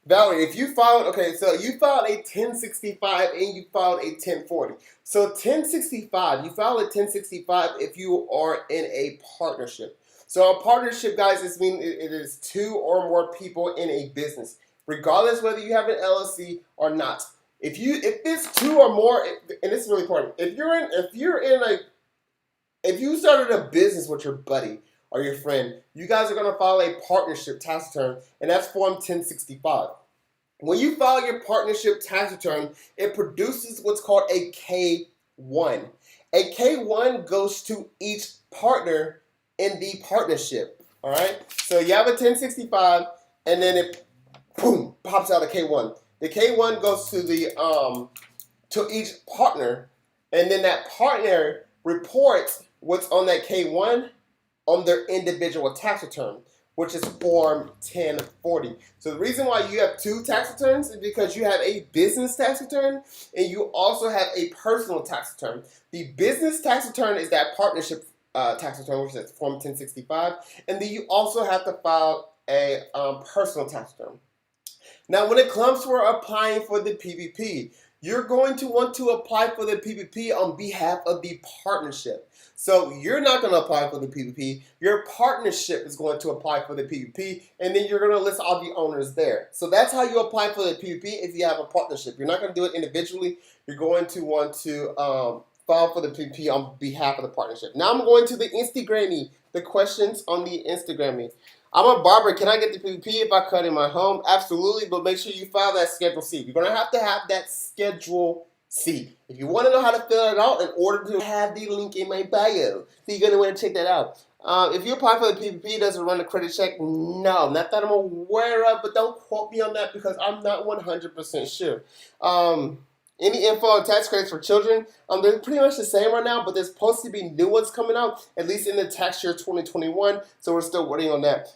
Valerie, if you filed, so you filed a 1065 and you filed a 1040. So 1065, you file a 1065 if you are in a partnership. So a partnership, guys, it is 2 or more people in a business, regardless whether you have an LLC or not. If it's 2 or more, and this is really important, if you started a business with your buddy or your friend, you guys are going to file a partnership tax return, and that's Form 1065. When you file your partnership tax return, it produces what's called a K-1. A K-1 goes to each partner in the partnership. All right? So you have a 1065, and then it, boom, pops out a K-1. The K-1 goes to to each partner, and then that partner reports what's on that K-1 on their individual tax return. which is Form 1040. So the reason why you have two tax returns is because you have a business tax return and you also have a personal tax return. The business tax return is that partnership tax return, which is Form 1065, and then you also have to file a personal tax return. Now, when it comes to applying for the PPP, you're going to want to apply for the PPP on behalf of the partnership. So you're not going to apply for the PPP. Your partnership is going to apply for the PPP, and then you're going to list all the owners there. So that's how you apply for the PPP if you have a partnership. You're not going to do it individually. You're going to want to file for the PPP on behalf of the partnership. Now I'm going to the Instagrammy, the questions on the Instagrammy. I'm a barber. Can I get the PPP if I cut in my home? Absolutely, but make sure you file that Schedule C. You're going to have that Schedule C. If you want to know how to fill it out in order to have the link in my bio, so you're going to want to check that out. If you apply for the PPP, does it run a credit check? No, not that I'm aware of, but don't quote me on that because I'm not 100% sure. Any info on tax credits for children? They're pretty much the same right now, but there's supposed to be new ones coming out, at least in the tax year 2021, so we're still waiting on that.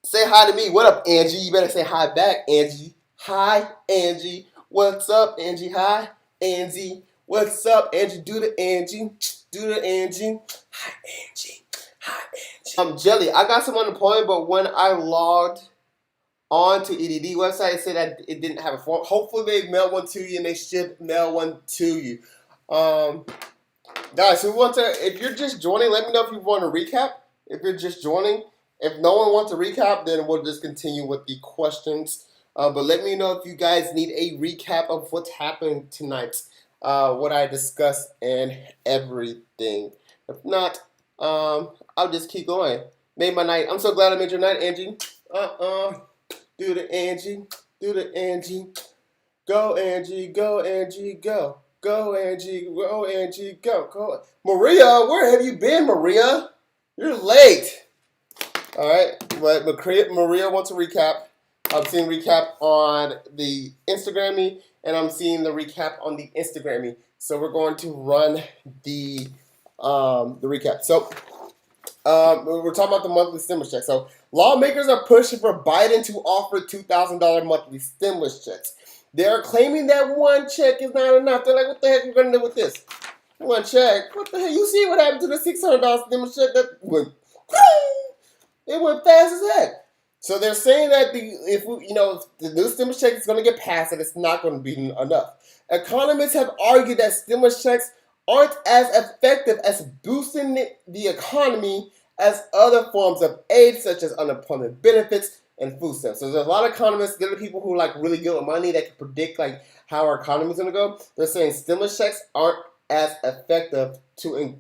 Say hi to me. What up, Angie? You better say hi back, Angie. Hi, Angie. What's up, Angie? Hi, Angie. What's up, Angie? Do the Angie. Do the Angie. Hi, Angie. Hi, Angie. Jelly, I got some unemployment, but when I logged on to EDD website, it said that it didn't have a form. Hopefully they mail one to you, and they should mail one to you. Guys, if you're just joining, let me know if you want to recap. If you're just joining, if no one wants to recap, then we'll just continue with the questions. But let me know if you guys need a recap of what's happened tonight, what I discussed, and everything. If not, I'll just keep going. Made my night. I'm so glad I made your night, Angie. Do the Angie. Do the Angie. Go, Angie. Go, Angie. Go. Go, Angie. Go, Angie. Go. Go. Maria, where have you been, Maria? You're late. All right. But Maria wants a recap. I'm seeing recap on the Instagrammy, and I'm seeing the recap on the Instagrammy. So we're going to run the recap. So we're talking about the monthly stimulus check. So lawmakers are pushing for Biden to offer $2,000 monthly stimulus checks. They're claiming that one check is not enough. They're like, what the heck are we going to do with this? One check? What the heck? You see what happened to the $600 stimulus check? That went, it went fast as heck. So they're saying that if the new stimulus check is going to get passed, and it's not going to be enough. Economists have argued that stimulus checks aren't as effective as boosting the economy as other forms of aid, such as unemployment benefits and food stamps. So there's a lot of economists, there are people who really good with money that can predict how our economy is going to go. They're saying stimulus checks aren't as effective to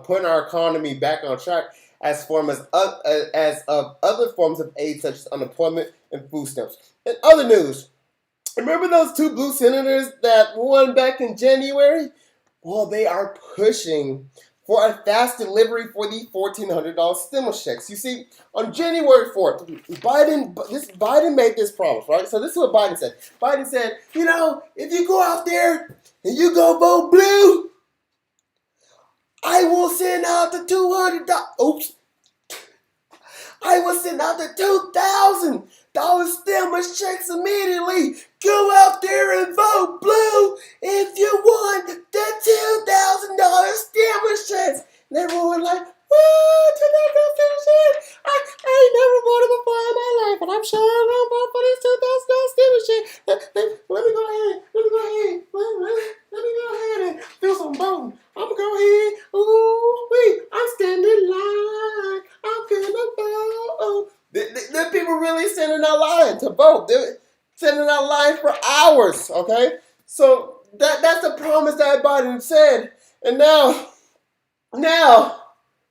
putting our economy back on track as of other forms of aid, such as unemployment and food stamps. In other news, remember those two blue senators that won back in January? Well, they are pushing for a fast delivery for the $1,400 stimulus checks. You see, on January 4th, Biden made this promise, right? So this is what Biden said. Biden said, if you go out there and you go vote blue, I will send out the $200. Oops. I will send out the $2,000 stimulus checks immediately. Go out there and vote blue if you want the $2,000 stimulus checks. And everyone was like, woo, $2,000 stimulus checks. I ain't never voted before in my life, and I'm sure I'm going to vote for this $2,000 stimulus check. Let me go ahead and do some voting. I'm going to go ahead. Ooh, wait, I'm standing in line. I'm going to vote. The people really standing out line to vote. They're standing out line for hours, okay? So that's the promise that Biden said. And now,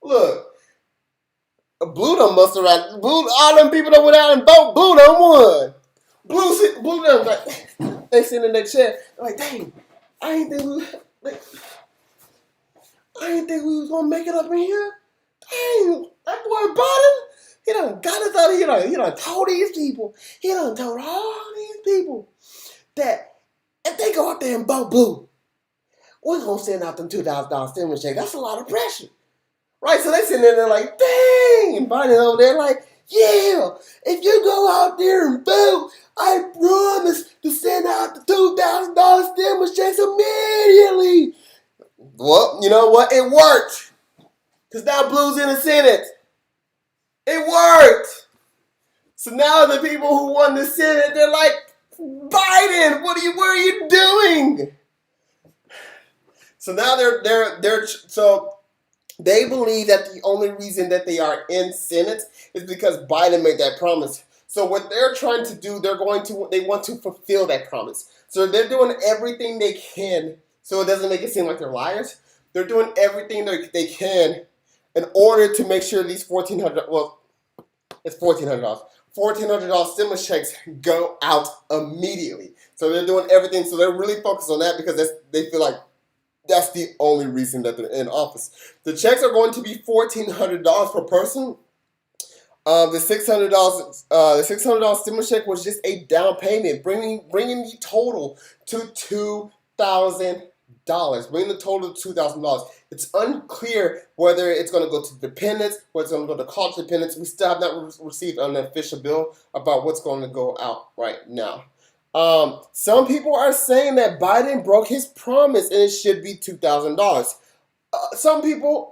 look, Blue done must have right. Blue, all them people that went out and vote, Blue done won. Blue done they sitting in their chair, like, dang, I ain't think we was gonna make it up in here. Dang, that boy Biden, he done got us out of here. He done told these people, he done told all these people that if they go out there and vote blue, we're gonna send out them $2,000 stimulus check. That's a lot of pressure. Right? So they sitting there like, dang, and Biden over there like, yeah, if you go out there and vote, I promise to send out the $2,000 stimulus checks immediately. Well, you know what? It worked. Because now Blue's in the Senate. It worked. So now the people who won the Senate, they're like, Biden, what are you doing? So now so they believe that the only reason that they are in Senate is because Biden made that promise. So what they're trying to do, they want to fulfill that promise. So they're doing everything they can so it doesn't make it seem like they're liars. They're doing everything they can in order to make sure these it's $1,400. $1,400 stimulus checks go out immediately. So they're doing everything. So they're really focused on that because they feel like that's the only reason that they're in office. The checks are going to be $1,400 per person. The $600 stimulus check was just a down payment, bringing the total to $2,000. Bringing the total to $2,000. It's unclear whether it's going to go to dependents, whether it's going to go to college dependents. We still have not received an official bill about what's going to go out right now. Some people are saying that Biden broke his promise and it should be $2,000.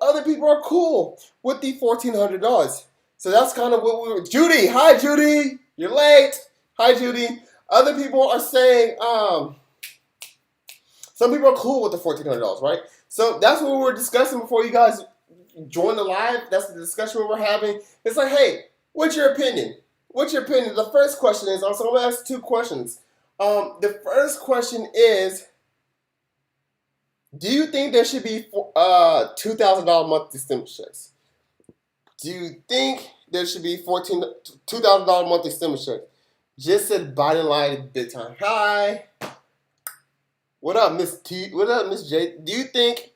Other people are cool with the $1,400. So that's kind of what we were. Judy, hi Judy, you're late. Hi Judy. Other people are saying, some people are cool with the $1,400, right? So that's what we were discussing before you guys joined the live. That's the discussion we were having. It's like, hey, what's your opinion? What's your opinion? The first question is, so I'm going to ask two questions. The first question is, do you think there should be $2,000 monthly stimulus checks? Do you think there should be $2,000 monthly stimulus checks? Just said Biden lied big time. Hi. What up, Miss T? What up, Miss J? Do you think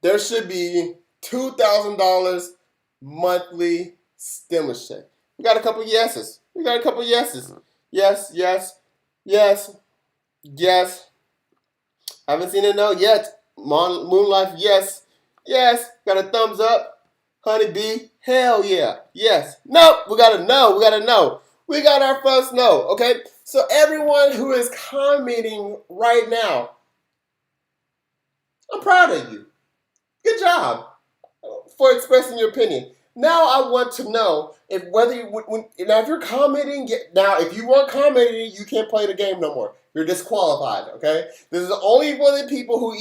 there should be $2,000 monthly stimulus check? We got a couple yeses. Yes, yes, yes, yes. Haven't seen a no yet. Moonlight, yes, yes. Got a thumbs up. Honeybee, hell yeah, yes. Nope, we got a no. We got our first no, okay? So everyone who is commenting right now, I'm proud of you. Good job for expressing your opinion. Now I want to know if you're commenting, now if you weren't commenting, you can't play the game no more. You're disqualified, okay? This is only for the people who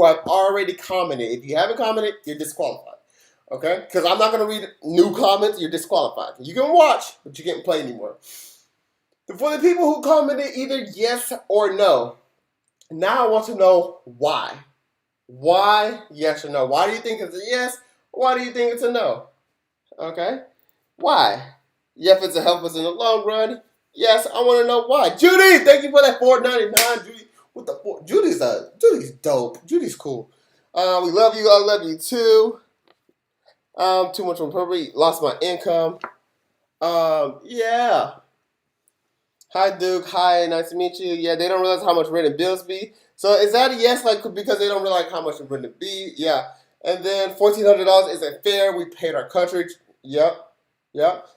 have already commented. If you haven't commented, you're disqualified. Okay? Because I'm not going to read new comments, you're disqualified. You can watch, but you can't play anymore. For the people who commented either yes or no, now I want to know why. Why yes or no? Why do you think it's a yes? Why do you think it's a no? Okay? Why? Yes, it's a help us in the long run. Yes, I want to know why. Judy, thank you for that $4.99. Judy, what the Judy's dope. Judy's cool. We love you. I love you too. Too much on property. Lost my income. Yeah. Hi Duke. Hi, nice to meet you. Yeah, they don't realize how much rent and bills be. So is that a yes? Like because they don't realize how much rent it be? Yeah. And then $1,400 isn't fair. We paid our country. Yep.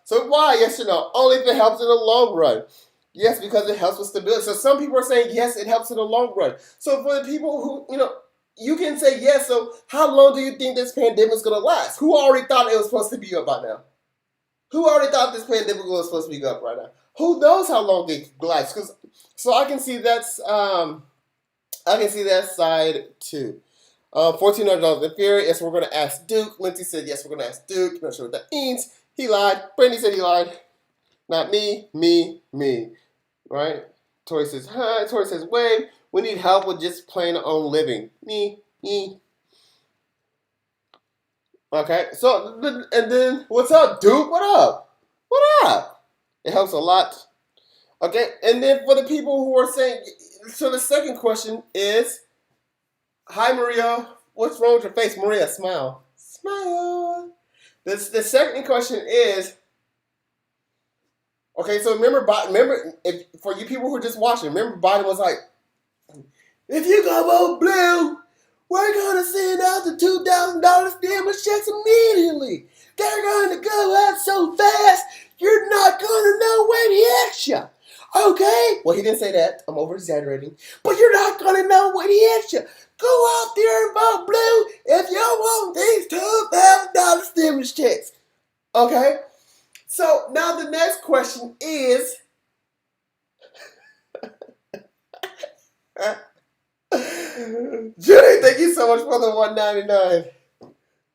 So why? Yes or no? Only if it helps in the long run. Yes, because it helps with stability. So some people are saying yes, it helps in the long run. So for the people who you can say yes. So how long do you think this pandemic is gonna last? Who already thought it was supposed to be up by now? Who already thought this pandemic was supposed to be up right now? Who knows how long it lasts? So I can see that side too. $1,400 in theory. Yes, we're gonna ask Duke. Lindsay said yes, we're gonna ask Duke. Not sure what that means. He lied. Brandy said he lied. Not me. Right? Tori says hi. Tori says wave. We need help with just plain on living. Me. Okay. So and then what's up, Duke? What up? It helps a lot. Okay. And then for the people who are saying, so the second question is, hi Maria. What's wrong with your face, Maria? Smile. The second question is, okay, so remember, for you people who are just watching, remember Biden was like, if you go vote blue, we're going to send out the $2,000 stimulus checks immediately. They're going to go out so fast, you're not going to know when he hits you. Okay? Well, he didn't say that. I'm over exaggerating. But you're not going to know when he hits you. Go out there and vote blue if you want these $2,000 stimulus checks. Okay? So now the next question is, Judy, thank you so much for the $1.99.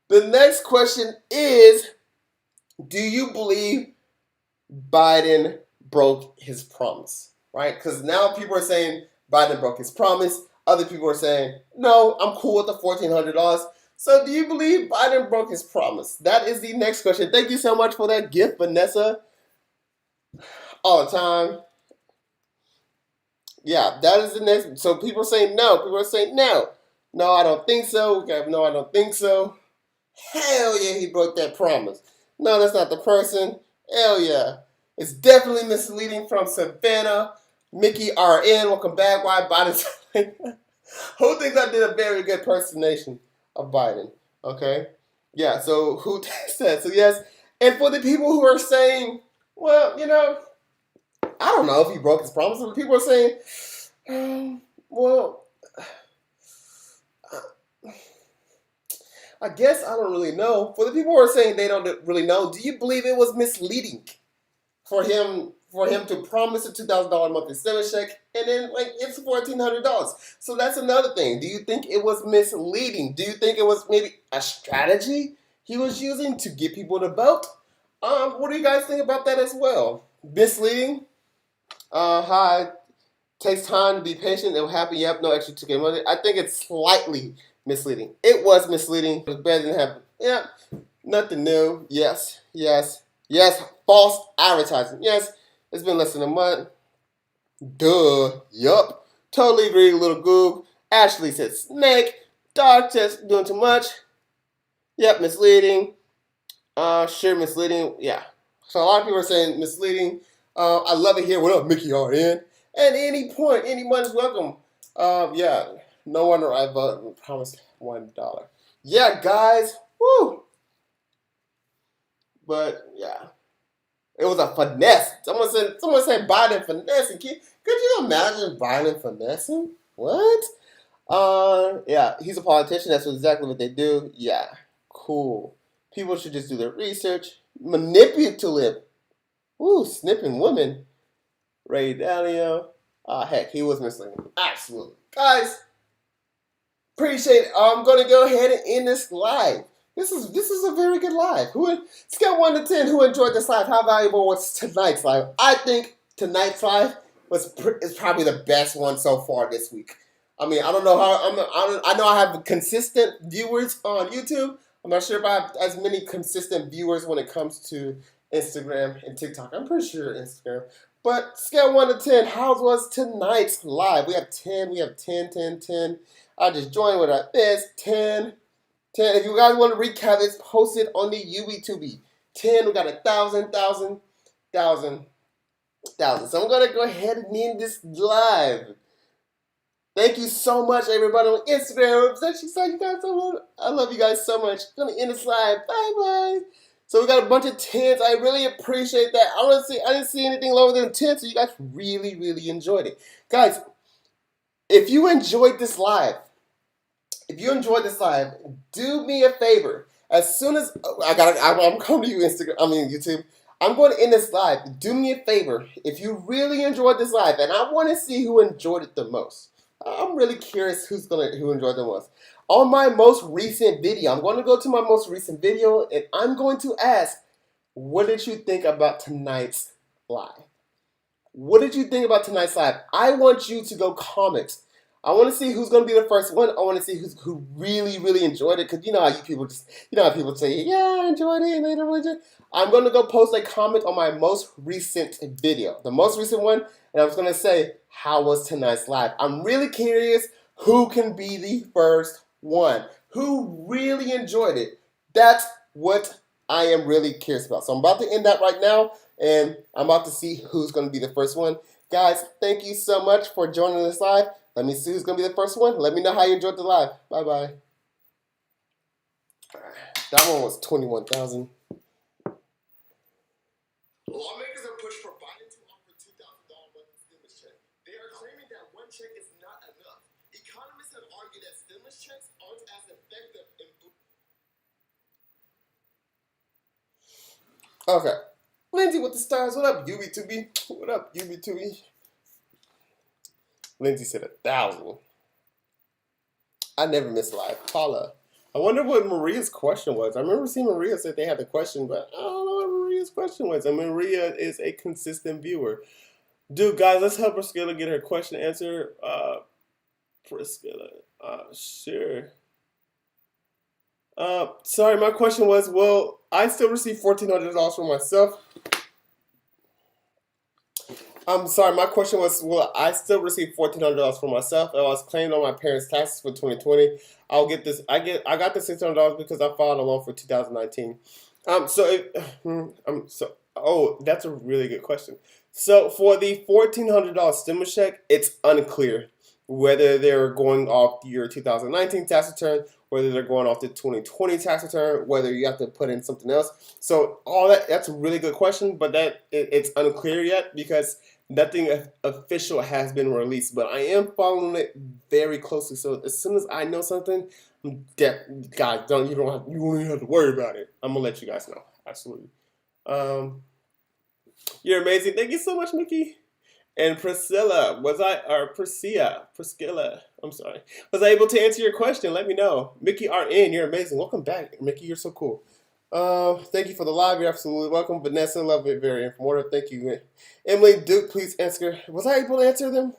The next question is, do you believe Biden broke his promise? Right? Because now people are saying Biden broke his promise. Other people are saying, no, I'm cool with the $1,400. So do you believe Biden broke his promise? That is the next question. Thank you so much for that gift, Vanessa. All the time. Yeah, that is the next. So people are saying no. People are saying no. No, I don't think so. We got no, I don't think so. Hell yeah, he broke that promise. No, that's not the person. Hell yeah. It's definitely misleading from Savannah. Mickey RN, welcome back. Why Biden's who thinks I did a very good impersonation of Biden? Okay. Yeah, so who said? So yes. And for the people who are saying, well, I don't know if he broke his promise. And people are saying, well, I guess I don't really know. For the people who are saying they don't really know, do you believe it was misleading for him to promise a $2,000 monthly stimulus check and then it's $1,400? So that's another thing. Do you think it was misleading? Do you think it was maybe a strategy he was using to get people to vote? What do you guys think about that as well? Misleading? Hi. Takes time to be patient. It will happen. You have no extra ticket money. I think it's slightly misleading. It was misleading. It was better than having. Yeah, nothing new. Yes. False advertising. Yes, it's been less than a month. Duh. Yup. Totally agree. Little Goog. Ashley said snake. Dog just doing too much. Yep, misleading. Sure, misleading. Yeah. So a lot of people are saying misleading. I love it here. What up, Mickey RN? At any point, anyone is welcome. Yeah, no wonder I promised $1. Yeah, guys, woo. But yeah, it was a finesse. Someone said Biden finessing. Could you imagine Biden finessing? What? Yeah, he's a politician. That's exactly what they do. Yeah, cool. People should just do their research. Manipulative. Ooh, snipping women. Ray Dalio. Heck, he was misleading. Absolutely. Guys, appreciate it. I'm going to go ahead and end this live. This is a very good live. Scale 1 to 10, who enjoyed this live? How valuable was tonight's live? I think tonight's live is probably the best one so far this week. I mean, I don't know how. I know I have consistent viewers on YouTube. I'm not sure if I have as many consistent viewers when it comes to Instagram and TikTok. I'm pretty sure Instagram. But scale 1 to 10, how was tonight's live? We have 10, 10. I just joined with our best 10. If you guys want to recap, it's posted on the UB2B. 10, we got 1,000. So I'm going to go ahead and end this live. Thank you so much, everybody on Instagram. You guys so much. I love you guys so much. I'm going to end this live. Bye-bye. So we got a bunch of 10s. I really appreciate that. I didn't see anything lower than 10, so you guys really, really enjoyed it. Guys, if you enjoyed this live, do me a favor. As soon as I'm coming to you, YouTube. I'm going to end this live. Do me a favor. If you really enjoyed this live, and I want to see who enjoyed it the most. I'm really curious who enjoyed the most. On my most recent video, I'm going to go to my most recent video, and I'm going to ask, what did you think about tonight's live? What did you think about tonight's live? I want you to go comment. I want to see who's going to be the first one. I want to see who really, really enjoyed it. Because you know how people say, yeah, I enjoyed it, and they don't really enjoy it. I'm going to go post a comment on my most recent video. The most recent one. And I was going to say, how was tonight's live? I'm really curious who can be the first one. Who really enjoyed it? That's what I am really curious about. So I'm about to end that right now. And I'm about to see who's going to be the first one. Guys, thank you so much for joining this live. Let me see who's gonna be the first one. Let me know how you enjoyed the live. Bye bye. That one was 21,000. Lawmakers have pushed for Biden to offer $2,000 monthly stimulus check. They are claiming that one check is not enough. Economists have argued that stimulus checks aren't as effective in. Okay. Lindsay with the stars. What up, UB2B? What up, UB2B? Lindsay said 1,000. I never miss live. Paula. I wonder what Maria's question was. I remember seeing Maria said they had the question, but I don't know what Maria's question was. And Maria is a consistent viewer. Dude, guys, let's help Priscilla get her question answered. Priscilla. Sure. Sorry, my question was, will I still receive $1,400 for myself? I'm sorry, my question was, will I still receive $1,400 for myself? I was claimed on my parents' taxes for 2020. I'll get this. I got the $600 because I filed a loan for 2019. Oh, that's a really good question. So for the $1,400 stimulus check, it's unclear whether they're going off your 2019 tax return, whether they're going off the 2020 tax return, whether you have to put in something else. So all that's a really good question, but it's unclear yet because nothing official has been released. But I am following it very closely. So as soon as I know something, guys, you don't even have to worry about it. I'm gonna let you guys know. Absolutely. You're amazing. Thank you so much, Mickey. And Priscilla, Priscilla, I'm sorry. Was I able to answer your question? Let me know. Mickey RN, you're amazing. Welcome back. Mickey, you're so cool. Thank you for the live. You're absolutely welcome. Vanessa, love it. Very informative. Thank you. Emily Duke, please answer. Was I able to answer them?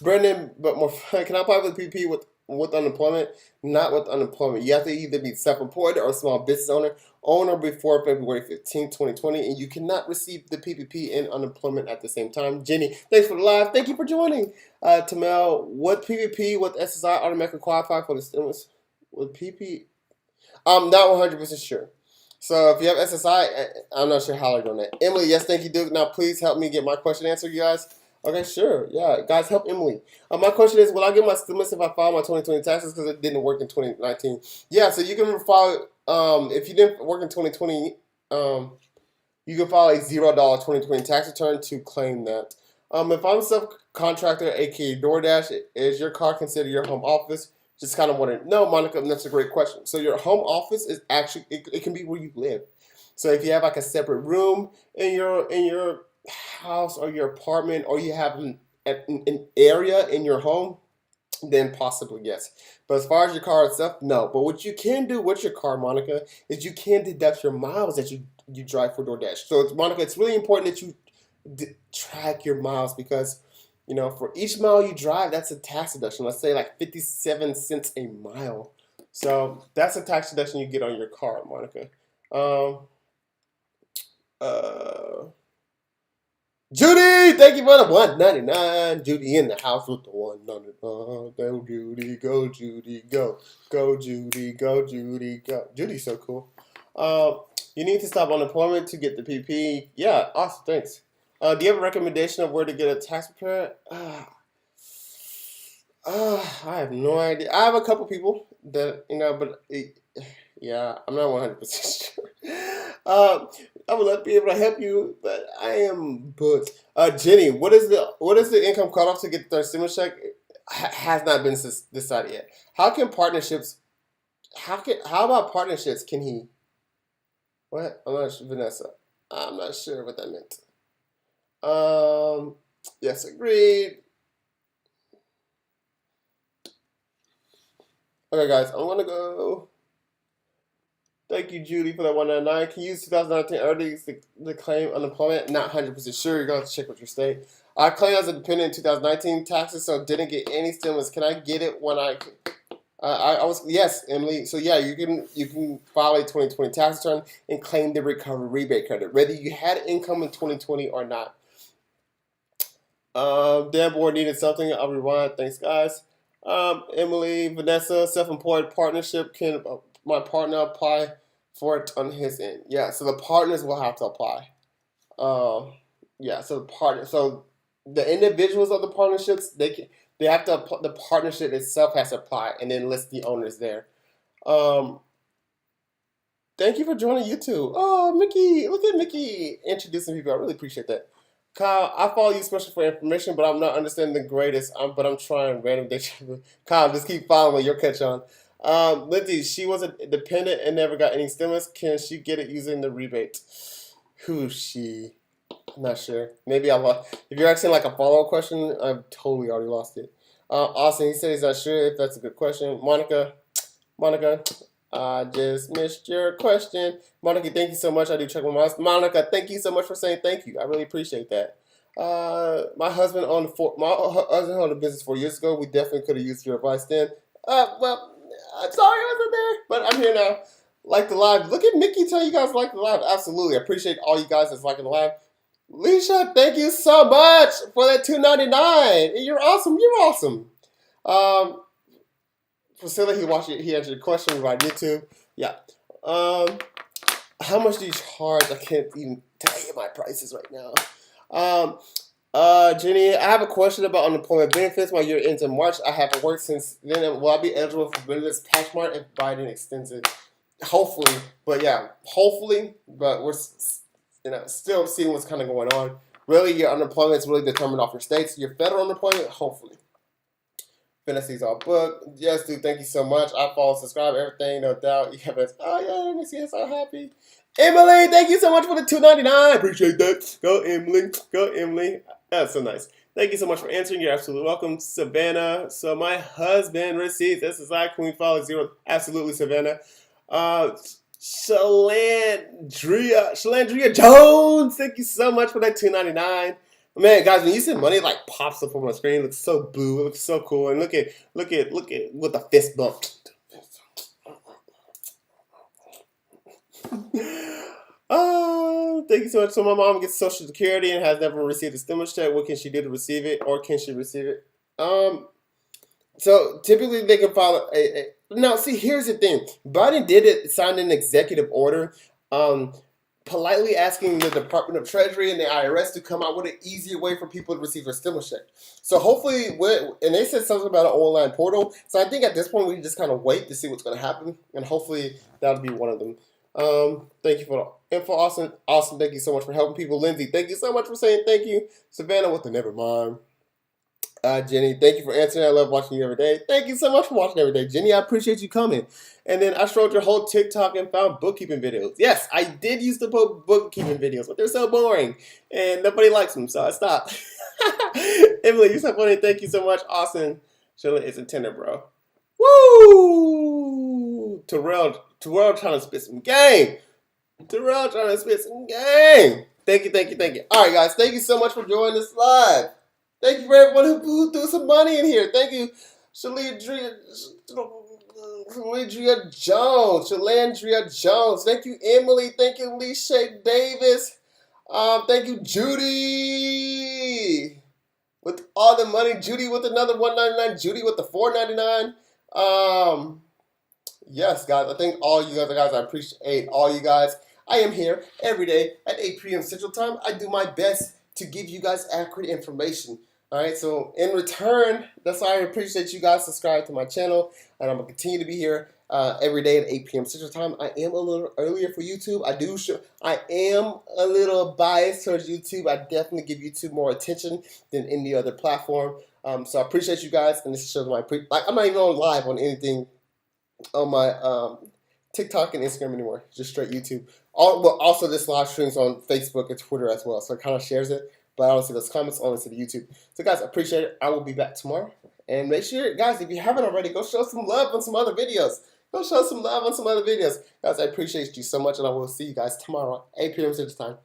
Brendan, but more, can I apply for the PP with unemployment? Not with unemployment. You have to either be self-employed or a small business owner before February 15, 2020, and you cannot receive the PPP and unemployment at the same time. Jenny, thanks for the live. Thank you for joining. Tamel, what PPP with SSI automatically qualify for the stimulus? With PP? I'm not 100% sure. So if you have SSI, I'm not sure how they're doing that. Emily, yes, thank you, Duke. Now please help me get my question answered, you guys. Okay, sure. Yeah, guys, help Emily. My question is, will I get my stimulus if I file my 2020 taxes because it didn't work in 2019? Yeah, so you can file, if you didn't work in 2020, you can file a $0 2020 tax return to claim that. If I'm a subcontractor, aka DoorDash, is your car considered your home office? Just kind of wondering. No, Monica, that's a great question. So your home office is actually, it can be where you live. So if you have like a separate room in your house or your apartment, or you have an area in your home, then possibly yes. But as far as your car itself, no. But what you can do with your car, Monica, is you can deduct your miles that you drive for DoorDash. So Monica, it's really important that you track your miles because, you know, for each mile you drive, that's a tax deduction. Let's say like 57 cents a mile. So that's a tax deduction you get on your car, Monica. Judy, thank you for the $1.99. Judy in the house with the $1.99. Go Judy, go Judy, go. Go Judy, go Judy, go. Judy's so cool. You need to stop unemployment to get the PP. Yeah, awesome, thanks. Do you have a recommendation of where to get a tax return? I have no idea. I have a couple people that, you know, but yeah, I'm not 100% sure. I would love to be able to help you, but I am booked. Jenny, what is the income cutoff to get the stimulus check? Has not been decided yet. How about partnerships? Can he? What? I'm not sure, Vanessa. I'm not sure what that meant. Yes, agreed. Okay, guys, I'm gonna go. Thank you, Judy, for that $1.99. Can you use 2019 earnings to claim unemployment? Not 100% sure. You're going to check with your state. I claimed as a dependent in 2019 taxes, so didn't get any stimulus. Can I get it when I was yes, Emily. So yeah, you can file a 2020 tax return and claim the recovery rebate credit, whether you had income in 2020 or not. Dan board needed something. I'll rewind. Thanks, guys. Emily, Vanessa, self-employed partnership. Can my partner apply for it on his end? Yeah, so the partners will have to apply. Yeah, so so the individuals of the partnerships, they They have to the partnership itself has to apply, and then list the owners there. Um, Thank you for joining YouTube. Oh, Mickey, look at Mickey introducing people. I really appreciate that. Kyle, I follow you especially for information, but I'm not understanding the greatest. But I'm trying random day. Kyle, just keep following. You'll catch on. Lindsay, she was a dependent and never got any stimulus. Can she get it using the rebate? Who's she? I'm not sure. Maybe I lost. If you're asking like a follow-up question, I've totally already lost it. Austin, he said he's not sure if that's a good question. Monica, I just missed your question. Monica, thank you so much. I do check my mouse. Monica, thank you so much for saying thank you. I really appreciate that. My husband owned a business 4 years ago. We definitely could have used your advice then. Well, I'm sorry I wasn't there, but I'm here now. Like the live. Look at Mickey tell you guys like the live. Absolutely. I appreciate all you guys that's liking the live. Leisha, thank you so much for that $2.99. You're awesome. You're awesome. Priscilla, he answered your question about YouTube. Yeah. How much do you charge? I can't even tell you my prices right now. Jenny, I have a question about unemployment benefits. My year ends in March. I haven't worked since then. Will I be eligible for benefits tax mart if Biden extends it? Hopefully, but yeah, hopefully. But we're still seeing what's kind of going on. Really, your unemployment is really determined off your states. Your federal unemployment, hopefully. Fantasy's all booked. Yes, dude, thank you so much. I follow, subscribe, everything, no doubt. You have us. Oh, yeah, let me see. I'm so happy. Emily, thank you so much for the $2.99. Appreciate that. Go, Emily. Go, Emily. That's so nice. Thank you so much for answering. You're absolutely welcome. Savannah. So my husband receives SSI. Can we follow 0? Absolutely, Savannah. Shalandria Jones. Thank you so much for that $2.99. Man, guys, when you see money, it like pops up on my screen. It looks so blue. It looks so cool. And look at with the fist bump. Oh, thank you so much. So my mom gets Social Security and has never received a stimulus check. What can she do to receive it, or can she receive it? So typically they can file now. See, here's the thing. Biden signed an executive order. Politely asking the Department of Treasury and the IRS to come out with an easier way for people to receive their stimulus check. So hopefully, and they said something about an online portal. So I think at this point we just kind of wait to see what's going to happen, and hopefully that'll be one of them. Thank you for the info, Austin. Austin, thank you so much for helping people. Lindsay, thank you so much for saying thank you. Savannah with the never mind. Jenny, thank you for answering. I love watching you every day. Thank you so much for watching every day. Jenny, I appreciate you coming. And then I showed your whole TikTok and found bookkeeping videos. Yes, I did used to post bookkeeping videos, but they're so boring. And nobody likes them, so I stopped. Emily, you're so funny. Thank you so much. Austin, Shirley is a tender, bro. Woo! Terrell trying to spit some game. Terrell trying to spit some game. Thank you. All right, guys. Thank you so much for joining this live. Thank you for everyone who threw some money in here. Thank you, Shalandria Jones. Thank you, Emily. Thank you, Alicia Davis. Thank you, Judy. With all the money, Judy with another $1.99. Judy with the $4.99. Yes, guys. I thank all you other guys. I appreciate all you guys. I am here every day at 8 p.m. Central Time. I do my best to give you guys accurate information. All right, so in return, that's why I appreciate you guys subscribe to my channel, and I'm gonna continue to be here every day at 8 p.m. Central Time. I am a little earlier for YouTube. I am a little biased towards YouTube. I definitely give YouTube more attention than any other platform. So I appreciate you guys, and this shows my I'm not even on live on anything on my TikTok and Instagram anymore. Just straight YouTube. Also, this live streams on Facebook and Twitter as well, so it kind of shares it. But I don't see those comments, only see the YouTube. So guys, I appreciate it. I will be back tomorrow. And make sure, guys, if you haven't already, go show some love on some other videos. Guys, I appreciate you so much, and I will see you guys tomorrow, 8 p.m. Central Time.